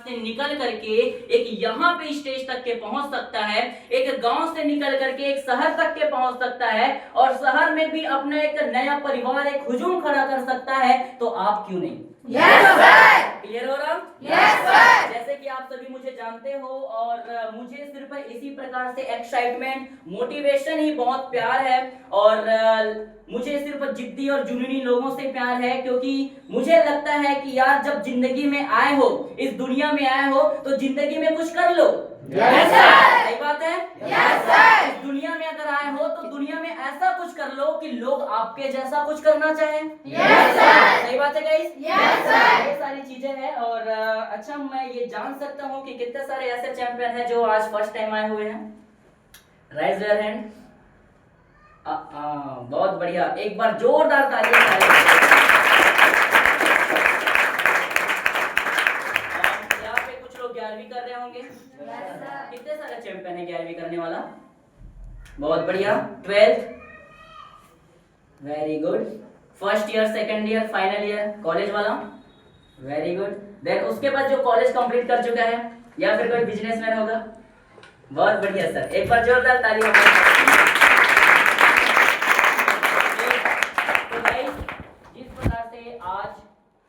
से निकल करके एक यहाँ पे स्टेज तक के पहुंच सकता है, एक गांव से निकल करके एक शहर तक के पहुंच सकता है और शहर में भी अपना एक नया परिवार, एक हुजूम खड़ा कर सकता है, तो आप क्यों नहीं? Yes sir. क्लियर हो रहा? Yes sir. जैसे कि आप सभी मुझे जानते हो और मुझे सिर्फ इसी प्रकार से एक्साइटमेंट, मोटिवेशन ही बहुत प्यार है और मुझे सिर्फ जिद्दी और जुनूनी लोगों से प्यार है, क्योंकि मुझे लगता है कि यार जब जिंदगी में आए हो, इस दुनिया में आए हो, तो जिंदगी में कुछ कर लो। Yes sir. सही बात है? Yes sir. इस दुनिया में अगर आए हो तो दुनिया में ऐसा कुछ कर लो कि लोग आपके जैसा कुछ करना चाहें। Yes sir. सही बात है गाइस? Yes sir. ये सारी चीजें हैं और अच्छा मैं ये जान सकता हूँ कि कितने सारे ऐसे चैंपियन हैं जो आज फर्स्ट टाइम आए हुए हैं? Rise your hand. बहुत बढ़िया, एक बार जोरदार तालियां यहाँ पे कुछ लोग 11वीं कर रहे होंगे। कितने सारे चैंपियन है 11वीं करने वाला? बहुत बढ़िया। 12th, very good. First year, second year, final year, college वाला, वेरी गुड। देन उसके बाद जो कॉलेज कंप्लीट कर चुका है या फिर कोई बिजनेसमैन होगा? बहुत बढ़िया सर, एक बार जोरदार तालियां। तो गाइस, जिस प्रकार से आज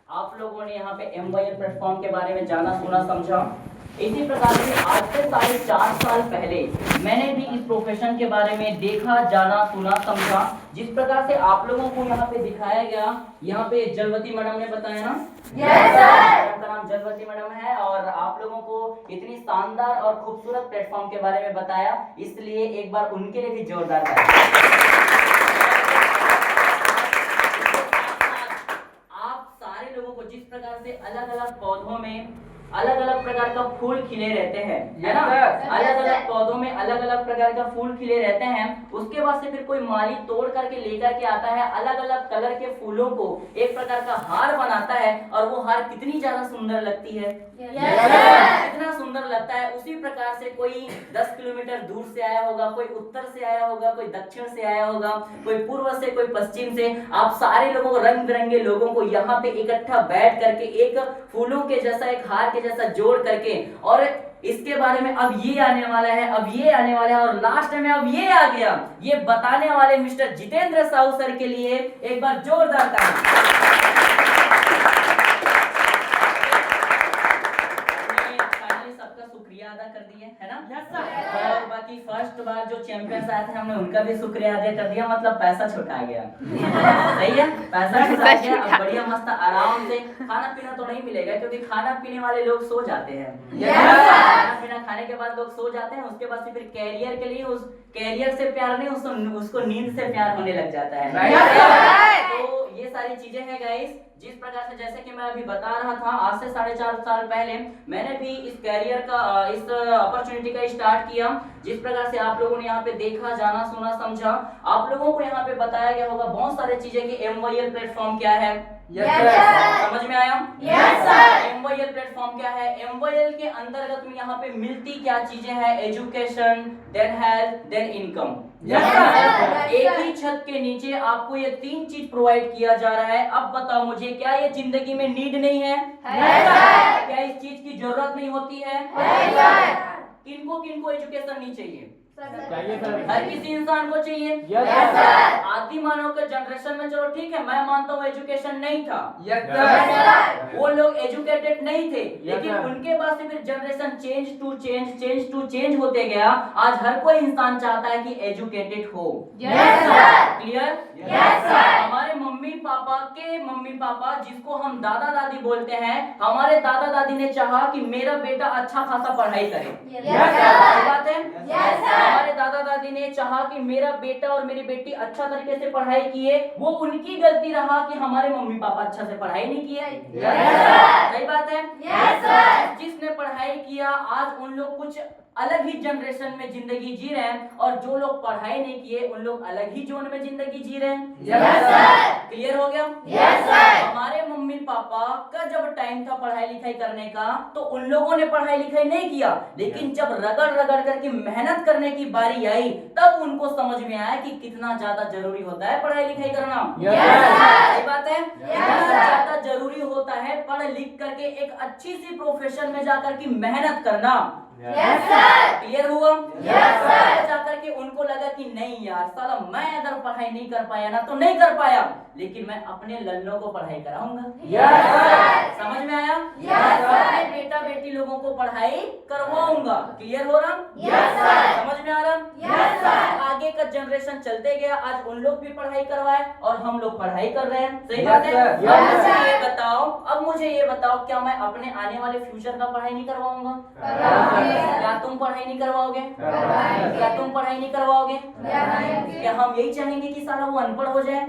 आप लोगों ने यहाँ पे MYL प्लेटफॉर्म के बारे में जाना, सुना, समझा, इसी प्रकार से आज से 4.5 साल पहले मैंने भी इस प्रोफेशन के बारे में देखा, जाना, सुना, समझा। जिस प्रकार से आप लोगों को यहाँ पे दिखाया गया, यहाँ पे जलवती मैडम ने बताया ना? Yes sir. मैडम का नाम जलवती मैडम है और आप लोगों को इतनी शानदार और खूबसूरत प्लेटफॉर्म के बारे में बताया, इसलिए एक बार उनके लिए भी जोरदार तालियां। आप सारे लोगों को जिस प्रकार से अलग अलग पौधों में अलग अलग प्रकार का फूल खिले रहते हैं, है ना? अलग अलग पौधों में अलग अलग प्रकार का फूल खिले रहते हैं, उसके बाद से फिर कोई माली तोड़ करके लेकर के आता है, अलग अलग कलर के फूलों को एक प्रकार का हार बनाता है और वो हार कितनी ज्यादा सुंदर लगती है। कितना सुंदर लगता है। उसी प्रकार से कोई 10 किलोमीटर दूर से आया होगा, कोई उत्तर से आया होगा, कोई दक्षिण से आया होगा, कोई पूर्व से, कोई पश्चिम से, आप सारे लोगों को, रंग बिरंगे लोगों को यहाँ पे इकट्ठा बैठ करके एक फूलों के जैसा, एक हार के जैसा जोड़ करके, और इसके बारे में अब ये आने वाला है, अब ये आने वाला है और लास्ट में अब ये आ गया, ये बताने वाले मिस्टर जितेंद्र साहू सर के लिए एक बार जोरदार ताली। अदा कर दिए, है ना? Yes sir. और बाकी फर्स्ट बार जो चैंपियंस आए थे हमने उनका भी शुक्रिया अदा कर दिया, मतलब पैसा छुटा गया। सही है, पैसा छुटा गया। अब बढ़िया मस्त आराम से खाना पीना तो नहीं मिलेगा, क्योंकि खाना पीने वाले लोग सो जाते हैं। खाना पीना खाने के बाद लोग सो जाते हैं, उसके बाद से फिर कैरियर के लिए, उस कैरियर से प्यार नहीं, उसको नींद से प्यार होने लग जाता है। तो ये सारी चीजें हैं गाइस। जिस प्रकार से, जैसे कि मैं अभी बता रहा था, आज से 4.5 साल पहले मैंने भी इस कैरियर का, इस अपॉर्चुनिटी का स्टार्ट किया। जिस प्रकार से आप लोगों ने यहाँ पे देखा, जाना, सुना, समझा, आप लोगों को यहाँ पे बताया गया होगा बहुत सारी चीजें कि MYL प्लेटफॉर्म क्या है। समझ में आया? Yes sir. MYL प्लेटफॉर्म क्या है? MYL के अंतर्गत में यहाँ पे मिलती क्या चीजें हैं? Education, then health, then income. एक ही छत के नीचे आपको ये 3 चीज प्रोवाइड किया जा रहा है। अब बताओ मुझे, क्या ये जिंदगी में नीड नहीं है? क्या इस चीज की जरूरत नहीं होती है? किनको किनको एजुकेशन नहीं चाहिए? हर किसी इंसान को चाहिए। आदि मानव के जनरेशन में, चलो ठीक है, मैं मानता हूँ एजुकेशन नहीं था, वो लोग एजुकेटेड नहीं थे, लेकिन उनके बाद से फिर जनरेशन चेंज टू चेंज होते गया। आज हर कोई इंसान चाहता है कि एजुकेटेड हो। क्लियर? हमारे मम्मी पापा के मम्मी पापा, जिसको हम दादा दादी बोलते हैं, हमारे दादा दादी ने चाहा कि मेरा बेटा अच्छा खासा पढ़ाई करे। बात है? हमारे दादा दादी ने चाहा कि मेरा बेटा और मेरी बेटी अच्छा तरीके से पढ़ाई किए। वो उनकी गलती रहा कि हमारे मम्मी पापा अच्छा से पढ़ाई नहीं किया। सही बात है? जिसने पढ़ाई किया, आज उन लोग कुछ अलग ही जनरेशन में जिंदगी जी रहे हैं और जो लोग पढ़ाई नहीं किए उन लोग अलग ही जोन में जिंदगी जी रहे हैं। Yes sir. क्लियर हो गया? Yes sir. हमारे मम्मी पापा का जब टाइम था पढ़ाई लिखाई करने का तो उन लोगों ने पढ़ाई लिखाई नहीं किया, लेकिन जब रगड़ रगड़ करके मेहनत करने की बारी आई तब उनको समझ में आया कि कितना ज्यादा जरूरी होता है पढ़ाई लिखाई करना। सही बात है। कितना ज्यादा जरूरी होता है पढ़ लिख करके एक अच्छी सी प्रोफेशन में जाकर की मेहनत करना। Yes sir. क्लियर हुआ? Yes sir. जाकर के उनको लगा कि नहीं यार साला मैं अगर पढ़ाई नहीं कर पाया ना तो नहीं कर पाया, लेकिन मैं अपने लल्लों को पढ़ाई कराऊंगा। Yes sir. समझ में आया? Yes sir. अपने बेटा बेटी लोगों को पढ़ाई करवाऊंगा। क्लियर हो रहा? Yes sir. समझ में आ रहा? Yes sir. आगे का जनरेशन चलते गया, आज उन लोग भी पढ़ाई करवाए और हम लोग पढ़ाई कर रहे हैं। सही बात है? Yes, sir. अब Yes, मुझे sir. ये बताओ, अब मुझे ये बताओ, क्या मैं अपने आने वाले फ्यूचर का पढ़ाई नहीं करवाऊंगा? क्या तुम पढ़ाई नहीं करवाओगे? क्या तुम पढ़ाई नहीं करवाओगे? क्या हम यही चाहेंगे कि साला वो अनपढ़ हो जाए?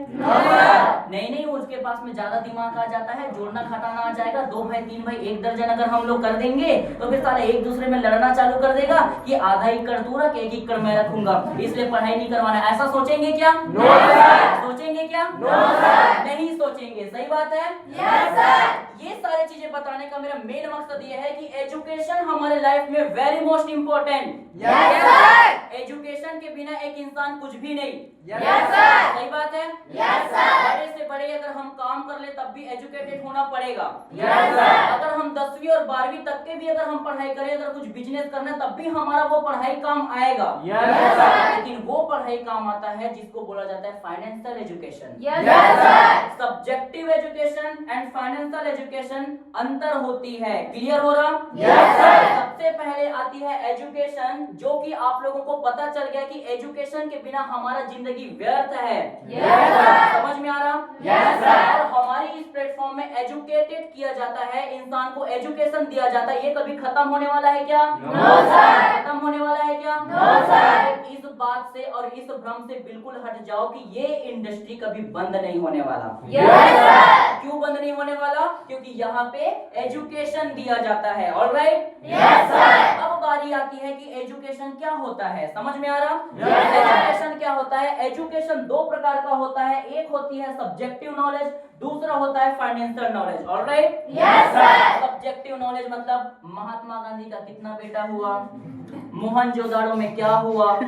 नहीं नहीं, उसके पास में ज्यादा दिमाग आ जाता है, जोड़ना घटाना आ जाएगा, 2 भाई 3 भाई 1 दर्जन अगर हम लोग कर देंगे तो फिर साला एक दूसरे में लड़ना चालू कर देगा कि आधा एकड़ तू रख 1 एकड़ मैं रखूंगा, इसलिए पढ़ाई नहीं करवाना। ऐसा सोचेंगे क्या? No sir. सोचेंगे क्या? No sir. नहीं सोचेंगे। सही बात है? Yes sir. ये सारी चीजें बताने का मेरा मेन मकसद ये है कि एजुकेशन हमारे लाइफ में very most important. Yes sir. Education के बिना एक इंसान कुछ भी नहीं। Yes sir. सही बात है? Yes sir. बड़े से बड़े अगर हम काम कर ले तब भी एजुकेटेड होना पड़ेगा। Yes sir. अगर हम 10वीं और 12वीं तक के भी अगर हम पढ़ाई करें, अगर कुछ बिजनेस करना है तब भी हमारा वो पढ़ाई काम आएगा। Yes sir. लेकिन वो पढ़ाई काम आता है जिसको बोला जाता है financial education. Yes sir. Subjective education and financial education अंतर होती है। क्लियर हो रहा? Yes sir. सबसे पहले आती है एजुकेशन, जो कि आप लोगों को पता चल गया कि एजुकेशन के बिना हमारा जिंदगी व्यर्थ है। Yes sir. समझ में आ रहा? Yes sir. और हमारी इस प्लेटफॉर्म में एजुकेटेड किया जाता है, इंसान को एजुकेशन दिया जाता है। ये कभी खत्म होने वाला है क्या? No sir. खत्म होने वाला है क्या? No sir. इस बात से और इस भ्रम से बिल्कुल हट जाओ कि ये इंडस्ट्री कभी बंद नहीं होने वाला। Yes sir. क्यों बंद नहीं होने वाला? क्योंकि यहाँ पे एजुकेशन दिया जाता है। ऑलराइट? Yes sir. अब बारी आती है कि एजुकेशन क्या होता है। समझ में आ रहा? Yes, sir. एजुकेशन क्या होता है? एजुकेशन 2 प्रकार का होता है। एक होती है सब्जेक्टिव नॉलेज, दूसरा होता है financial knowledge. Alright? Yes sir. Subjective knowledge मतलब महात्मा गांधी का कितना बेटा हुआ, मोहनजोदाड़ो में क्या हुआ,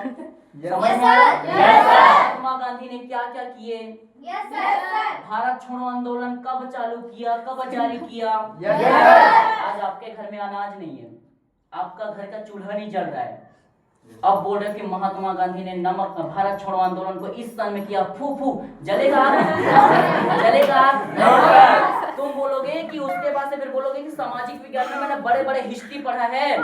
समझ में आ रहा? Yes, sir. महात्मा गांधी ने क्या क्या किए, यस सर। भारत छोड़ो आंदोलन कब चालू किया, कब जारी किया। Yes sir. आज आपके घर में अनाज नहीं है, आपका घर का चूल्हा नहीं जल रहा है, अब बोल रहे कि महात्मा गांधी ने नमक भारत छोड़ो आंदोलन को इस सन में किया, फू फू जलेगा आग? जलेगा आग? तुम बोलोगे कि उसके बाद से फिर बोलोगे कि सामाजिक विज्ञान में मैंने बड़े बड़े हिस्ट्री पढ़ा है,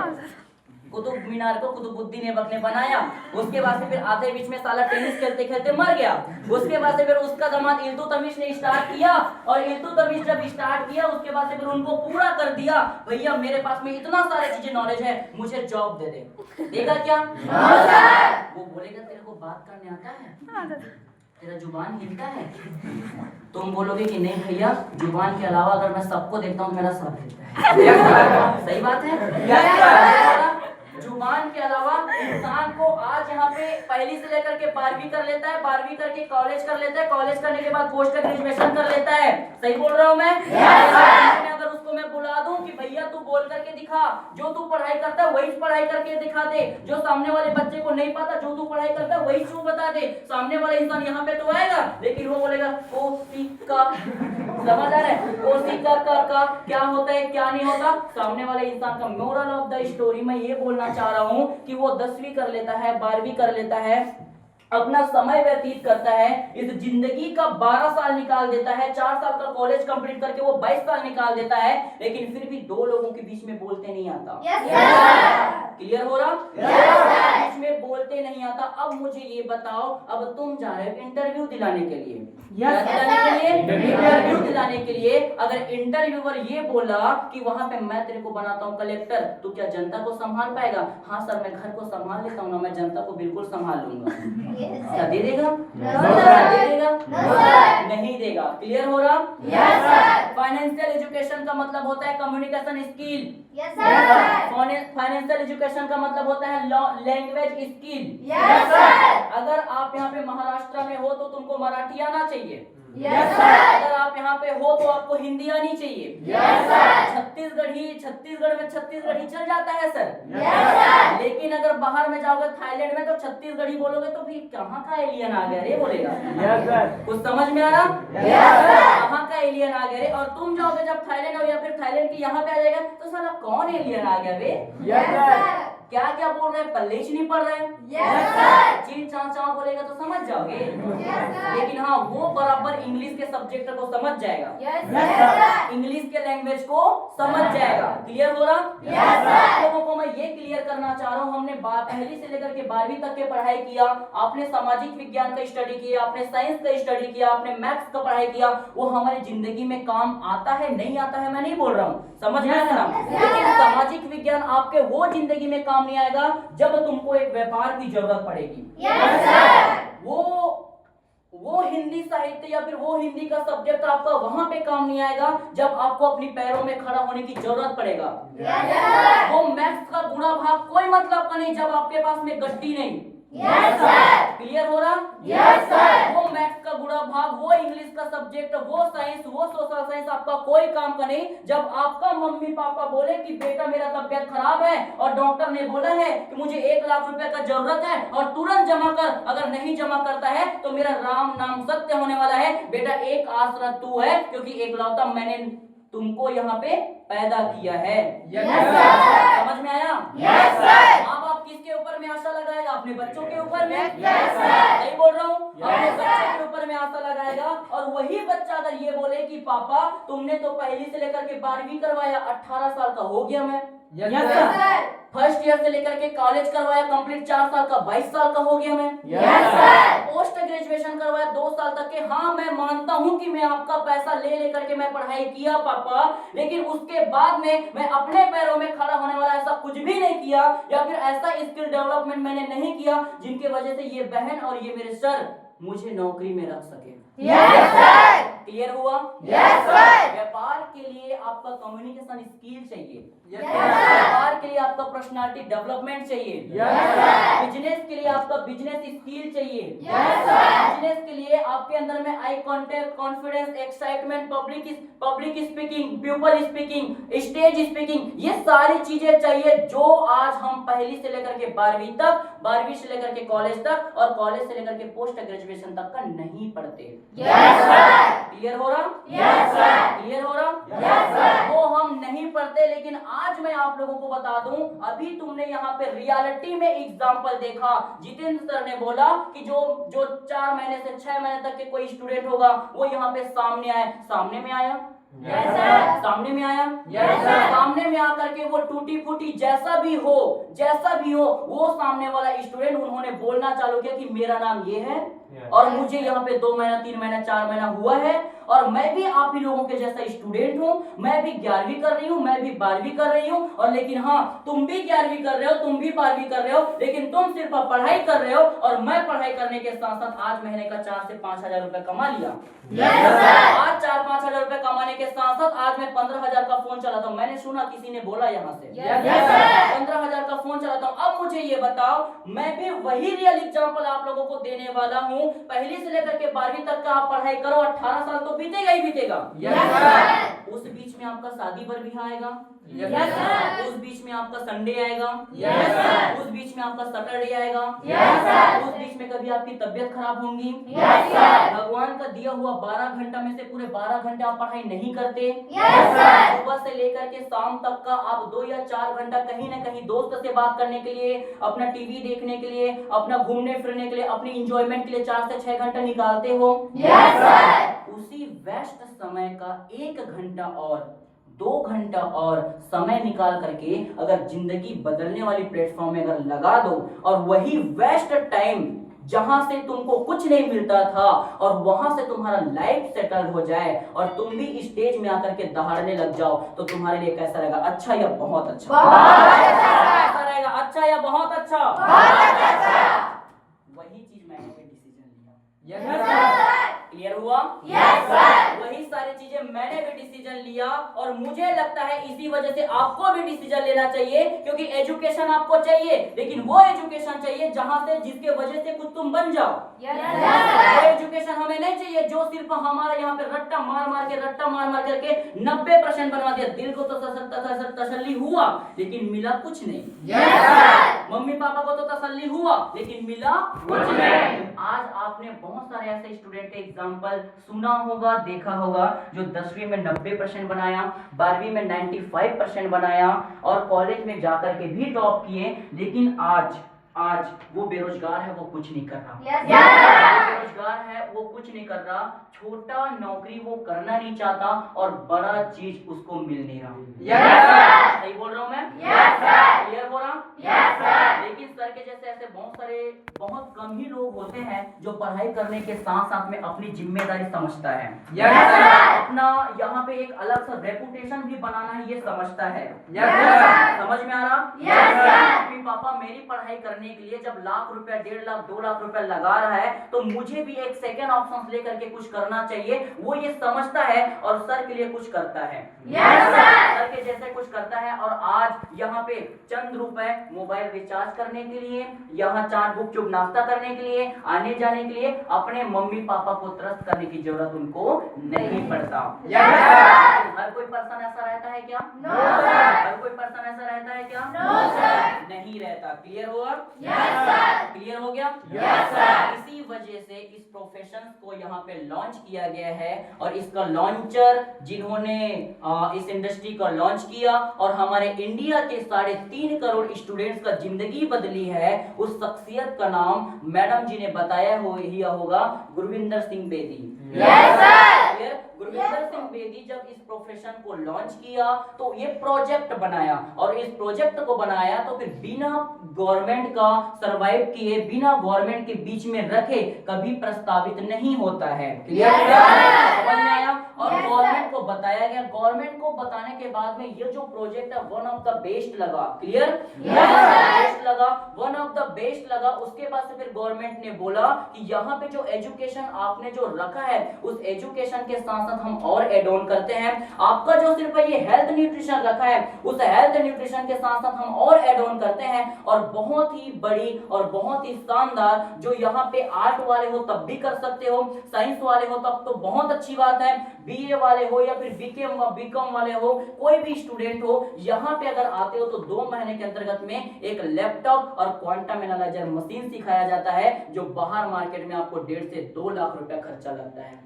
कुतुब मीनार को कुतुबुद्दीन ऐबक ने बनाया, उसके बाद से फिर आधे बीच में साला टेनिस खेलते खेलते मर गया, उसके बाद से फिर उसका दामाद इल्तुतमिश ने स्टार्ट किया, और इल्तुतमिश जब स्टार्ट किया उसके बाद से फिर उनको पूरा कर दिया, भैया मेरे पास में इतना सारे चीजें नॉलेज है, मुझे जॉब दे दे। देगा क्या? वो बोलेगा तेरे को बात करने आता है, तेरा जुबान हिलता है? तुम बोलोगे कि नहीं भैया, जुबान के अलावा अगर मैं सबको देखता हूँ मेरा सर हिलता है। सही बात है? जुबान के अलावा इंसान को आज यहाँ पे पहली से लेकर के 12वीं कर लेता है, 12वीं करके कॉलेज कर लेता है, कॉलेज करने के बाद पोस्ट ग्रेजुएशन कर लेता है। सही बोल रहा हूँ मैं? अगर उसको मैं बुला दूं कि भैया तू बोल करके दिखा, जो तू पढ़ाई करता है वही पढ़ाई करके दिखा दे, जो सामने वाले बच्चे को नहीं पता जो तू पढ़ाई करता है वही तू बता दे, सामने वाला इंसान यहाँ पे तो आएगा लेकिन वो बोलेगा कोशिका, समझ आ रहा है? कोशिका का क्या होता है क्या नहीं होता, सामने वाले इंसान का मोरल ऑफ द स्टोरी मैं ये बोलना चाह रहा हूँ कि वो 10वीं कर लेता है, 12वीं कर लेता है, अपना समय व्यतीत करता है, इस जिंदगी का 12 साल निकाल देता है, 4 साल का कॉलेज कंप्लीट करके वो 22 साल निकाल देता है, लेकिन फिर भी 2 लोगों के बीच में बोलते नहीं आता। क्लियर हो रहा? बीच में बोलते नहीं आता। अब मुझे ये बताओ, अब तुम जा रहे हो इंटरव्यू दिलाने के लिए, इंटरव्यू दिलाने के लिए अगर इंटरव्यूअर ये बोला कि वहां पे मैं तेरे को बनाता हूँ कलेक्टर, तो क्या जनता को संभाल पाएगा? हाँ सर मैं घर को संभाल लेता हूँ ना, मैं जनता को बिल्कुल संभाल लूंगा। क्या दे देगा? दे देगा? नहीं देगा। क्लियर हो रहा? फाइनेंशियल एजुकेशन का मतलब होता है कम्युनिकेशन स्किल। फाइनेंशियल एजुकेशन का मतलब होता है लैंग्वेज स्किल। Yes, sir. अगर आप यहाँ पे महाराष्ट्र में हो तो तुमको मराठी आना चाहिए। Yes, sir. अगर आप यहाँ पे हो तो आपको हिंदी आनी चाहिए। Yes, sir. छत्तीसगढ़ में छत्तीसगढ़ी चल जाता है सर। Yes, sir. लेकिन अगर बाहर में जाओगे थाईलैंड में तो छत्तीसगढ़ी बोलोगे तो फिर कहाँ का एलियन आ गया रे बोलेगा। Yes, sir. कुछ समझ में आ रहा? Yes, sir. कहाँ का एलियन आ गया रे। और तुम जाओगे जब थाईलैंड हो या फिर थाईलैंड के यहाँ पे आ जाएगा तो साला कौन एलियन आ गया बे। Yes, sir. क्या क्या बोल रहे हैं, पल्ले ही नहीं पड़ रहे हैं। Yes, sir. चीन चाँ चाँ बोलेगा तो समझ जाओगे। Yes, sir. लेकिन हाँ वो बराबर इंग्लिश के सब्जेक्ट को समझ जाएगा, Yes, sir. इंग्लिश के लैंग्वेज को समझ जाएगा। क्लियर हो रहा? Yes, sir. आप लोगों को मैं ये क्लियर करना चाह रहा हूँ, हमने पहली से लेकर के 12वीं तक के पढ़ाई किया, आपने सामाजिक विज्ञान का स्टडी किया, आपने साइंस का स्टडी किया, आपने मैथ्स का पढ़ाई किया, वो हमारी जिंदगी में काम आता है नहीं आता है मैं नहीं बोल रहा हूँ, समझ में आया ना। लेकिन सामाजिक विज्ञान आपके वो जिंदगी में काम नहीं आएगा जब तुमको एक व्यापार की जरूरत पड़ेगी। Yes, sir. वो हिंदी साहित्य या फिर वो हिंदी का सब्जेक्ट आपका वहां पे काम नहीं आएगा जब आपको अपनी पैरों में खड़ा होने की जरूरत पड़ेगा। Yes, sir. वो मैथ्स का गुणा भाग कोई मतलब का नहीं जब आपके पास में गड्डी नहीं। Yes, sir. क्लियर हो रहा? Yes, sir. वो मैथ्स का गुणा भाग, वो इंग्लिश का सब्जेक्ट, वो साइंस, वो सोशल साइंस आपका कोई काम का नहीं जब आपका मम्मी पापा बोले कि बेटा मेरा तबीयत खराब है और डॉक्टर ने बोला है कि मुझे 1 लाख रुपए का जरूरत है और तुरंत जमा कर, अगर नहीं जमा करता है तो मेरा राम नाम सत्य होने वाला है। बेटा एक आसरा तू है क्योंकि एकलौता मैंने तुमको यहाँ पे पैदा किया है। Yes, sir. समझ में आया? Yes, sir. माँ बाप किसके ऊपर में आशा लगाएगा? अपने बच्चों के ऊपर में। Yes, sir. सही बोल रहा हूँ? Yes, अपने sir. बच्चे के ऊपर में आशा लगाएगा और वही बच्चा अगर ये बोले कि पापा तुमने तो पहली से लेकर के 12वीं करवाया, 18 साल का हो गया मैं। Yes, Yes, sir. sir. First year से लेकर के कॉलेज करवाया कंप्लीट 4 साल का, 22 साल का हो गया मैं। Yes, sir. पोस्ट ग्रेजुएशन करवाया 2 साल तक के। हाँ मैं मानता हूँ कि मैं आपका पैसा ले लेकर के मैं पढ़ाई किया पापा, लेकिन उसके बाद में मैं अपने पैरों में खड़ा होने वाला ऐसा कुछ भी नहीं किया या फिर ऐसा स्किल डेवलपमेंट मैंने नहीं किया जिनके वजह से ये बहन और ये मेरे सर मुझे नौकरी में रख सके। Yes, sir. क्लियर हुआ? Yes, sir. व्यापार के लिए आपका कम्युनिकेशन स्किल चाहिए। Yes, sir. व्यापार के लिए आपका पर्सनालिटी डेवलपमेंट चाहिए। Yes, sir. बिजनेस के लिए आपका बिजनेस स्किल चाहिए। Yes, sir. बिजनेस के लिए आपके अंदर में eye contact, confidence, excitement, public speaking, people speaking, stage speaking, ये सारी चीजें चाहिए जो आज हम पहली से लेकर के 12वीं तक, 12वीं से लेकर के कॉलेज तक और कॉलेज से लेकर के पोस्ट ग्रेजुएशन तक का नहीं पढ़ते। Yes, sir. क्लियर हो रहा? Yes, sir. क्लियर हो रहा? Yes, sir. वो हम नहीं पढ़ते, लेकिन आज मैं आप लोगों को बता दूं, अभी तुमने यहाँ पे रियलिटी में एग्जांपल देखा। जितेंद्र सर ने बोला कि जो 4 महीने से 6 महीने तक के कोई स्टूडेंट होगा वो यहाँ पे सामने आए, सामने में आया। Yes, sir. सामने में आया। Yes, sir. सामने में आकर के वो टूटी फूटी जैसा भी हो वो सामने वाला स्टूडेंट उन्होंने बोलना चालू किया कि मेरा नाम ये है और मुझे यहाँ पे 2 महीना 3 महीना 4 महीना हुआ है और मैं भी आप ही लोगों के जैसा स्टूडेंट हूँ। मैं भी 11वीं कर रही हूँ, मैं भी 12वीं कर रही हूँ और लेकिन हाँ तुम भी 11वीं कर रहे हो, तुम भी 12वीं कर रहे हो, लेकिन तुम सिर्फ पढ़ाई कर रहे हो और मैं पढ़ाई करने के साथ साथ आज महीने का 4 से 5 हजार रुपए कमा लिया। Yes, sir. आज 4-5 हजार रुपए कमाने के साथ साथ आज मैं 15,000 का फोन चलाता हूँ। मैंने सुना किसी ने बोला यहाँ से Yes, sir. 15,000 का फोन चलाता हूँ। अब मुझे ये बताओ, मैं भी वही रियल एग्जांपल आप लोगों को देने वाला हूँ। पहली से लेकर के 12वीं तक का आप पढ़ाई करो, 18 साल तो बीतेगा ही बीतेगा। Yes, sir. उस बीच में आपका शादी पर भी आएगा। Yes, sir. उस बीच में आपका संडे आएगा। Yes, sir. उस बीच में आपका सैटरडे आएगा। Yes, sir. उस बीच में कभी आपकी तबीयत खराब होंगी। Yes, sir. भगवान का दिया हुआ 12 घंटा में से पूरे 12 घंटे आप पढ़ाई नहीं करते। Yes, sir. सुबह से लेकर के शाम तक का आप 2 या 4 घंटा कहीं ना कहीं दोस्त से बात करने के लिए, अपना टीवी देखने के लिए, अपना घूमने फिरने के लिए, अपनी इंजॉयमेंट के लिए 4 से 6 घंटा निकालते हो। Yes, sir. उसी व्यस्त समय का 1 घंटा और 2 घंटा और समय निकाल करके अगर जिंदगी बदलने वाली प्लेटफॉर्म में अगर लगा दो और वही वेस्ट टाइम जहां से तुमको कुछ नहीं मिलता था और वहां से तुम्हारा लाइफ सेटल हो जाए और तुम भी स्टेज में आकर के दहाड़ने लग जाओ तो तुम्हारे लिए कैसा रहेगा? अच्छा या बहुत अच्छा? बहुत अच्छा। कैसा रहेगा? अच्छा या बहुत अच्छा? बहुत अच्छा। वही चीज मैंने डिसीजन लिया। Yes, Yes, sir. sir. Clear हुआ? Yes, sir. वही सारी चीजें मैंने भी डिसीजन लिया और मुझे लगता है इसी वजह से आपको भी डिसीजन लेना चाहिए, क्योंकि एजुकेशन आपको चाहिए, लेकिन वो एजुकेशन चाहिए जहां से जिसके वजह से कुछ तुम बन जाओ। वो एजुकेशन हमें नहीं चाहिए जो सिर्फ हमारा यहाँ पे रट्टा मार करके 90% बनवा दिया। दिल को तो तसल्ली हुआ लेकिन मिला कुछ नहीं। मम्मी पापा को तो तसल्ली हुआ लेकिन मिला कुछ नहीं। आज आपने बहुत सारे ऐसे स्टूडेंट के एग्जाम्पल सुना होगा, देखा होगा, जो 10वीं में 90% बनाया, 12वीं में 95% बनाया और कॉलेज में जाकर के भी टॉप किए, लेकिन आज वो बेरोजगार है, वो कुछ नहीं कर रहा। बेरोजगार है, वो कुछ नहीं कर रहा, छोटा नौकरी वो करना नहीं चाहता और बड़ा चीज उसको मिल नहीं रहा। सही बोल रहा हूँ मैं? क्लियर हो रहा? लेकिन सर के जैसे ऐसे बहुत कम ही लोग होते हैं जो पढ़ाई करने के साथ साथ में अपनी जिम्मेदारी समझता है, अपना यहाँ पे एक अलग सा रेपुटेशन भी बनाना है ये समझता है। समझ में आ रहा? मम्मी पापा मेरी पढ़ाई करने के लिए जब लाख रुपया, 1.5 लाख, 2 लाख रुपया लगा रहा है तो मुझे भी एक सेकेंड ऑप्शन लेकर के कुछ करना चाहिए, वो ये समझता है और सर के लिए कुछ करता है। सर के जैसे कुछ करता है और आज यहाँ पे चंद रुपए मोबाइल रिचार्ज करने के लिए, यहाँ 4 बुक चुप नाश्ता करने के लिए, आने जाने के लिए अपने मम्मी पापा को त्रस्त करने की जरूरत उनको नहीं पड़ता। हर कोई पर्सन ऐसा रहता है क्या? हर कोई पर्सन ऐसा रहता है क्या? नहीं रहता। क्लियर हुआ? क्लियर हो गया? इसी वजह से इस प्रोफेशन को यहाँ पे लॉन्च किया गया है और इसका लॉन्चर जिन्होंने इस इंडस्ट्री का लॉन्च किया और हमारे इंडिया के 3.5 करोड़ स्टूडेंट्स का जिंदगी बदली है, उस शख्सियत का नाम मैडम जी ने बताया होगा, गुरविंदर सिंह बेदी। गुरविंदर सिंह बेदी जब इस प्रोफेशन को लॉन्च किया तो ये प्रोजेक्ट बनाया और इस प्रोजेक्ट को बनाया तो फिर बिना गवर्नमेंट का सरवाइव किए, बिना गवर्नमेंट के बीच में रखे कभी प्रस्तावित नहीं होता है। क्लियर? समझ में आया? और गवर्नमेंट को बताया गया, गवर्नमेंट को बताने के बाद में ये जो प्रोजेक्ट है वन ऑफ द बेस्ट लगा। Clear? One of the best लगा। उसके बाद से फिर गवर्नमेंट ने बोला कि यहाँ पे जो एजुकेशन आपने जो रखा है उस एजुकेशन के साथ साथ हम और एड ऑन करते हैं। आपका जो सिर्फ ये हेल्थ न्यूट्रिशन रखा है उस हेल्थ न्यूट्रिशन के साथ साथ हम और एड ऑन करते हैं और बहुत ही बड़ी और बहुत ही शानदार, जो यहाँ पे आर्ट वाले हो तब भी कर सकते हो, साइंस वाले हो तब तो बहुत अच्छी बात है, बीए वाले हो या फिर बीकॉम वाले हो, कोई भी स्टूडेंट हो, यहाँ पे अगर आते हो तो 2 महीने के अंतर्गत में एक लैपटॉप और क्वांटम एनालाइजर मशीन सिखाया जाता है जो बाहर मार्केट में आपको 1.5 से 2 लाख रुपया खर्चा लगता है।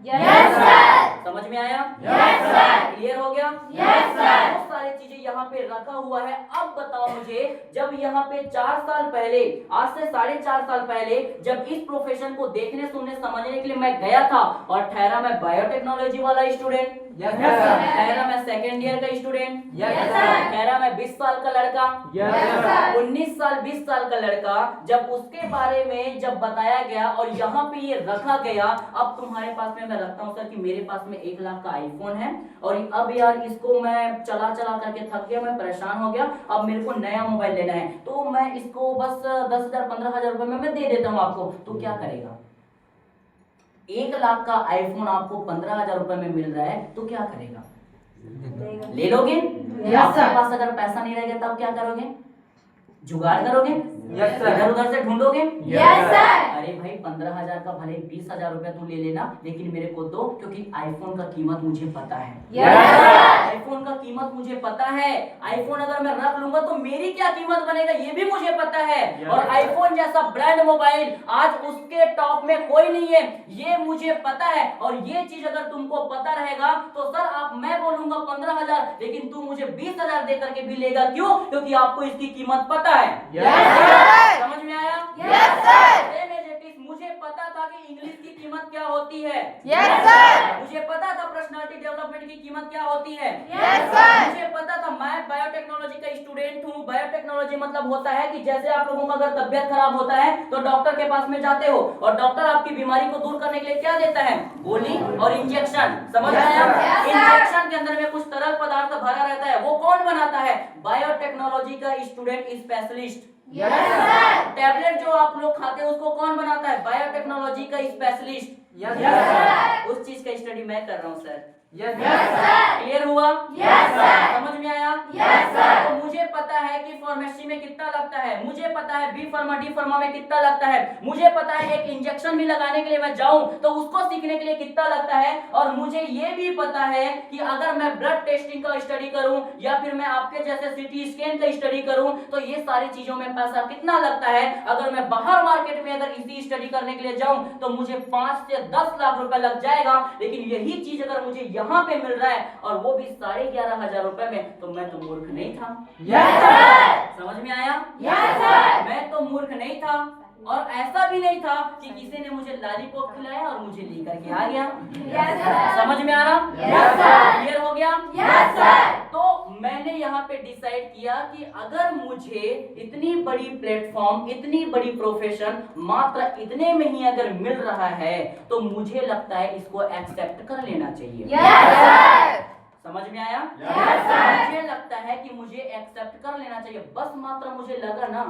समझ में आया? क्लियर हो गया? बहुत सारी चीजें यहाँ पे रखा हुआ है। अब बताओ मुझे, जब यहाँ पे 4 साल पहले, आज से 4.5 साल पहले जब इस प्रोफेशन को देखने, सुनने, समझने के लिए मैं गया था और ठहरा मैं बायोटेक्नोलॉजी वाला स्टूडेंट, ठहरा मैं सेकेंड ईयर का स्टूडेंट, ठहरा मैं 20 साल का लड़का, 19 साल 20 साल का लड़का, जब उसके बारे में जब बताया गया और यहाँ पे ये रखा गया, अब तुम्हारे पास में मैं रखता हूँ सर कि मेरे पास में 1 लाख का आईफोन है और अब यार इसको मैं चला करके थक गया, मैं परेशान हो गया, अब मेरे को नया मोबाइल लेना है तो मैं इसको बस 10,000 15,000 रुपए में मैं दे देता हूँ आपको, तो क्या करेगा? 1 लाख का आईफोन आपको 15,000 रुपए में मिल रहा है तो क्या करेगा? ले लोगे? आपके पास अगर पैसा नहीं रहेगा तब क्या करोगे? जुगाड़ करोगे? इधर उधर से ढूंढोगे? अरे भाई 15,000 का भले 20,000 रुपया तू ले लेना, लेकिन मेरे को दो, क्योंकि आईफोन का कीमत मुझे पता है। आईफोन का कीमत मुझे पता है। आईफोन अगर मैं रख लूंगा तो मेरी क्या कीमत बनेगा ये भी मुझे पता है। और आईफोन जैसा ब्रांड मोबाइल आज उसके टॉप में कोई नहीं है, ये मुझे पता है। और ये चीज अगर तुमको पता रहेगा तो सर मैं बोलूंगा 15,000, लेकिन तू मुझे 20,000 दे करके भी लेगा। क्यों? क्योंकि आपको इसकी कीमत पता है। समझ में आया? मुझे पता था कि इंग्लिश की कीमत क्या होती है। मुझे पता था पर्सनालिटी डेवलपमेंट की कीमत क्या होती है। मुझे पता था, मैं बायोटेक्नोलॉजी का स्टूडेंट हूँ। बायोटेक्नोलॉजी मतलब होता है कि जैसे आप लोगों का अगर तबियत खराब होता है तो डॉक्टर के पास में जाते हो और डॉक्टर आपकी बीमारी को दूर करने के लिए क्या देता है? गोली और इंजेक्शन। समझ आया? इंजेक्शन के अंदर में कुछ तरल पदार्थ भरा रहता है, वो कौन बनाता है? बायोटेक्नोलॉजी का स्टूडेंट स्पेशलिस्ट। टैबलेट जो आप लोग खाते हैं उसको कौन बनाता है? बायोटेक्नोलॉजी का स्पेशलिस्ट। उस चीज का स्टडी मैं कर रहा हूँ सर। Yes, sir. क्लियर हुआ? Yes, sir. समझ में आया? Yes, sir. तो मुझे पता है कि फार्मेसी में कितना लगता है, मुझे पता है बी फार्मा डी फार्मा में कितना लगता है, मुझे पता है एक इंजेक्शन भी लगाने के लिए मैं जाऊं तो उसको सीखने के लिए कितना लगता है, और मुझे ये भी पता है कि अगर मैं ब्लड टेस्टिंग का स्टडी करूं या फिर मैं आपके जैसे सीटी स्कैन का स्टडी करूं तो ये सारी चीजों में पैसा कितना लगता है। अगर मैं बाहर मार्केट में अगर इसी स्टडी करने के लिए जाऊं तो मुझे 5 से 10 लाख रुपए लग जाएगा, लेकिन यही चीज अगर मुझे यहाँ पे मिल रहा है और वो भी 11,500 रुपए में, तो मैं तो मूर्ख नहीं था। Yes, sir. समझ में आया? Yes, sir. मैं तो मूर्ख नहीं था, और ऐसा भी नहीं था कि किसी ने मुझे लॉलीपॉप खिलाया और मुझे लेकर के आ गया। Yes, sir. समझ में आ रहा? Yes, sir. क्लियर हो गया? Yes, sir. तो मैंने यहाँ पे डिसाइड किया कि अगर मुझे इतनी बड़ी प्लेटफॉर्म, इतनी बड़ी प्रोफेशन मात्र इतने में ही अगर मिल रहा है तो मुझे लगता है इसको एक्सेप्ट कर लेना चाहिए। Yes, sir. समझ में आया? Yes, sir. मुझे लगता है कि मुझे एक्सेप्ट कर लेना चाहिए, बस मात्र मुझे लगा ना,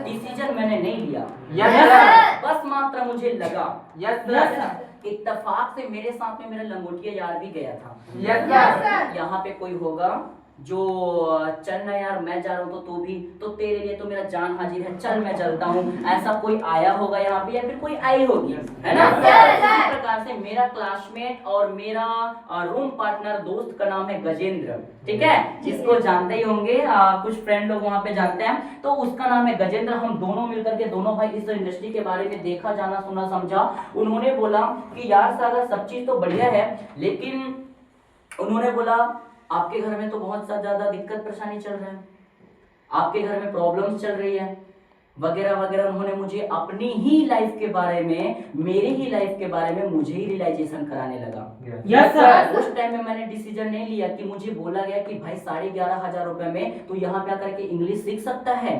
डिसीजन मैंने नहीं लिया, Yes, sir. बस मात्र मुझे लगा। Yes, sir. इत्तेफाक से मेरे साथ में मेरा लंगोटिया यार भी गया था। Yes, sir. यहाँ पे कोई होगा जो चल ना यार मैं जा रहा हूँ तो तू भी, तो तेरे लिए तो मेरा जान हाजिर है, चल मैं चलता हूँ, ऐसा कोई आया होगा यहाँ पे या फिर कोई आई होगी, है ना? इसी प्रकार से मेरा क्लासमेट और मेरा रूम पार्टनर दोस्त का नाम है गजेंद्र, ठीक है, जिसको जानते ही होंगे, कुछ फ्रेंड लोग वहाँ पे जानते हैं, तो उसका नाम है गजेंद्र। हम दोनों मिलकर के दोनों भाई इस इंडस्ट्री के बारे में देखा, जाना, सुना, समझा। उन्होंने बोला कि यार सागर सब चीज तो बढ़िया है, लेकिन उन्होंने बोला आपके घर में तो बहुत ज्यादा दिक्कत परेशानी चल रहा है, आपके घर में प्रॉब्लम्स चल रही है वगैरह वगैरह। उन्होंने मुझे अपनी ही लाइफ के बारे में, मेरे ही लाइफ के बारे में मुझे ही रियलाइजेशन कराने लगा। Yes, sir. उस टाइम में मैंने डिसीजन नहीं लिया कि मुझे बोला गया कि भाई 11,500 रुपए में तू यहाँ पे आकर के इंग्लिश सीख सकता है,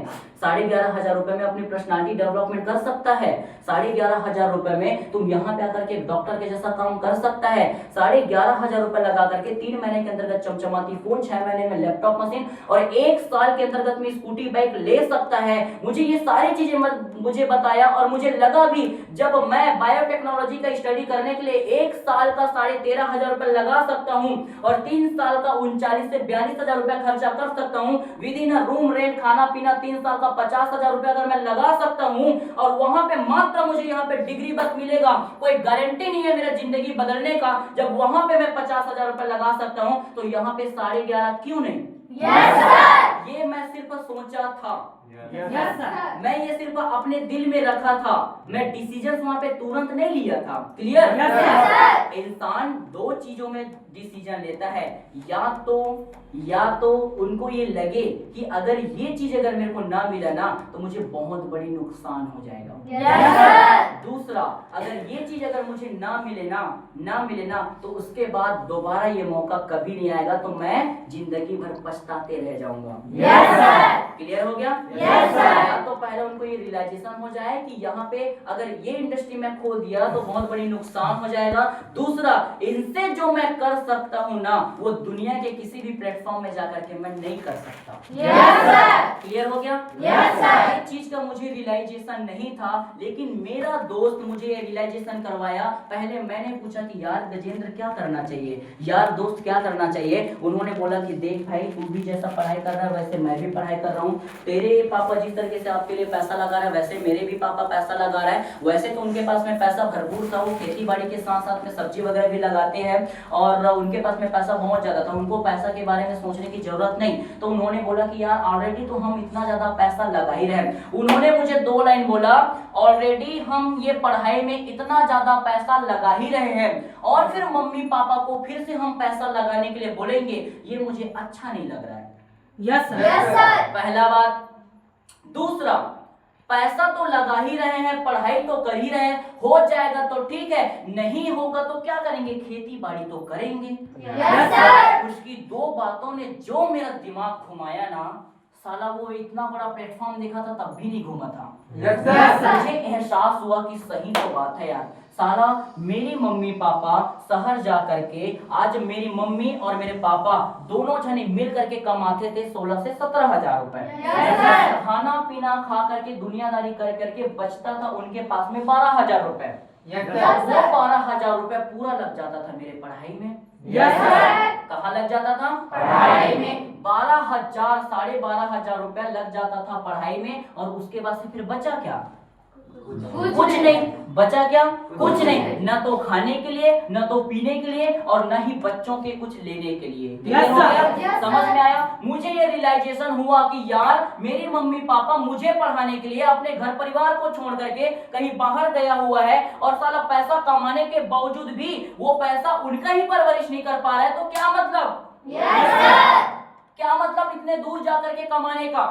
11,500 रुपए में अपनी पर्सनालिटी डेवलपमेंट कर सकता है, 11,500 रुपए में तुम यहाँ पे आकर के डॉक्टर के जैसा काम कर सकता है, 11,500 रुपए लगा करके 3 महीने के अंतर्गत चमचमाती फोन, 6 महीने में लैपटॉप मशीन और 1 साल के अंतर्गत में स्कूटी बाइक ले सकता है। मुझे ये सारी चीजें मुझे बताया, और मुझे लगा भी जब मैं बायोटेक्नोलॉजी का स्टडी करने के लिए 1 साल का 13,500 रुपए लगा सकता हूँ और 3 साल का 39 से 42,000 रुपए खर्चा कर सकता हूँ, विद इन रूम रेंट खाना पीना 3 साल का 50,000 रुपए अगर मैं लगा सकता हूँ, और वहां पे मात्र मुझे यहाँ पे डिग्री बस मिलेगा, कोई गारंटी नहीं है मेरा जिंदगी बदलने का। जब वहां पे मैं 50,000 रुपए लगा सकता हूँ तो यहाँ पे 11.5 क्यों नहीं? Yes, sir. ये मैं सिर्फ सोचा था, Yes, sir. मैं ये सिर्फ अपने दिल में रखा था, मैं डिसीजन वहां पे तुरंत नहीं लिया था। क्लियर? Yes, sir. इंसान 2 चीजों में डिसीजन लेता है, या तो उनको ये लगे कि अगर ये चीज अगर मेरे को ना मिला ना तो मुझे बहुत बड़ी नुकसान हो जाएगा। Yes, sir. दूसरा, अगर ये चीज अगर मुझे ना मिले ना तो उसके बाद दोबारा ये मौका कभी नहीं आएगा, तो मैं जिंदगी भर पछताते रह जाऊंगा। Yes, sir. क्लियर हो गया? Yes, sir. तो पहले उनको ये रियलाइजेशन हो जाए कि यहाँ पे अगर ये इंडस्ट्री में खो दिया तो बहुत बड़ी नुकसान हो जाएगा। दूसरा, इनसे जो मैं कर सकता हूँ ना वो दुनिया के किसी भी प्लेटफॉर्म में जाकर के मैं नहीं कर सकता। Yes, sir. क्लियर हो गया? Yes, sir. इस चीज का मुझे रियलाइजेशन नहीं था, लेकिन मेरा दोस्त मुझे ये रियलाइजेशन करवाया। पहले मैंने पूछा कि यार गजेंद्र क्या करना चाहिए, यार दोस्त क्या करना चाहिए? उन्होंने बोला कि देख भाई तू भी जैसा पढ़ाई कर रहा है वैसे मैं भी पढ़ाई कर रहा हूँ, तेरे पापा जिस तरीके से आपके लिए पैसा लगा रहा है वैसे मेरे भी पापा पैसा लगा रहा है। वैसे तो उनके पास में पैसा भरपूर था, वो खेती बाड़ी के साथ साथ में सब्जी वगैरह भी लगाते हैं और उनके पास में पैसा बहुत ज्यादा था, उनको पैसा के बारे में सोचने की जरूरत नहीं। तो उन्होंने बोला कि यार ऑलरेडी तो हम इतना ज्यादा पैसा लगा ही रहे। उन्होंने मुझे 2 लाइन बोला, ऑलरेडी हम ये पढ़ाई में इतना ज्यादा पैसा लगा ही रहे हैं और फिर मम्मी पापा को फिर से हम पैसा लगाने के लिए बोलेंगे, ये मुझे अच्छा नहीं लग रहा है। Yes, sir. Yes, sir. पहला बात। दूसरा, पैसा तो लगा ही रहे हैं, पढ़ाई तो कर ही रहे हैं, हो जाएगा तो ठीक है, नहीं होगा तो क्या करेंगे, खेती बाड़ी तो करेंगे। Yes, sir. उसकी 2 बातों ने जो मेरा दिमाग घुमाया ना, साला वो इतना बड़ा प्लेटफॉर्म देखा था तब भी नहीं घूमा था। Yes, sir. मुझे एहसास हुआ कि सही तो बात है यार, साला मेरी मम्मी पापा शहर जा करके आज मेरी मम्मी और मेरे पापा दोनों जने मिल करके कमाते थे 16 से 17,000 रुपए। Yes, sir. खाना पीना खा करके दुनियादारी कर करके बचता था उनके पास में 12,000 रुपए। Yes, अब sir. वो 12,000 रुपए पूरा लग जाता था मेरे पढ़ाई में। Yes sir. कहाँ लग जाता था? पढ़ाई में। 12,000 12,500 रुपया लग जाता था पढ़ाई में, और उसके बाद से फिर बचा क्या? कुछ नहीं। बचा क्या? कुछ नहीं। न तो खाने के लिए, न तो पीने के लिए, और न ही बच्चों के कुछ लेने के लिए। Yes, हो गया? sir. समझ में आया? मुझे ये रियलाइजेशन हुआ कि यार मेरी मम्मी पापा मुझे पढ़ाने के लिए अपने घर परिवार को छोड़ करके कहीं बाहर गया हुआ है, और साला पैसा कमाने के बावजूद भी वो पैसा उनका ही परवरिश नहीं कर पा रहा है, तो क्या मतलब? क्या मतलब इतने दूर जाकर के कमाने का?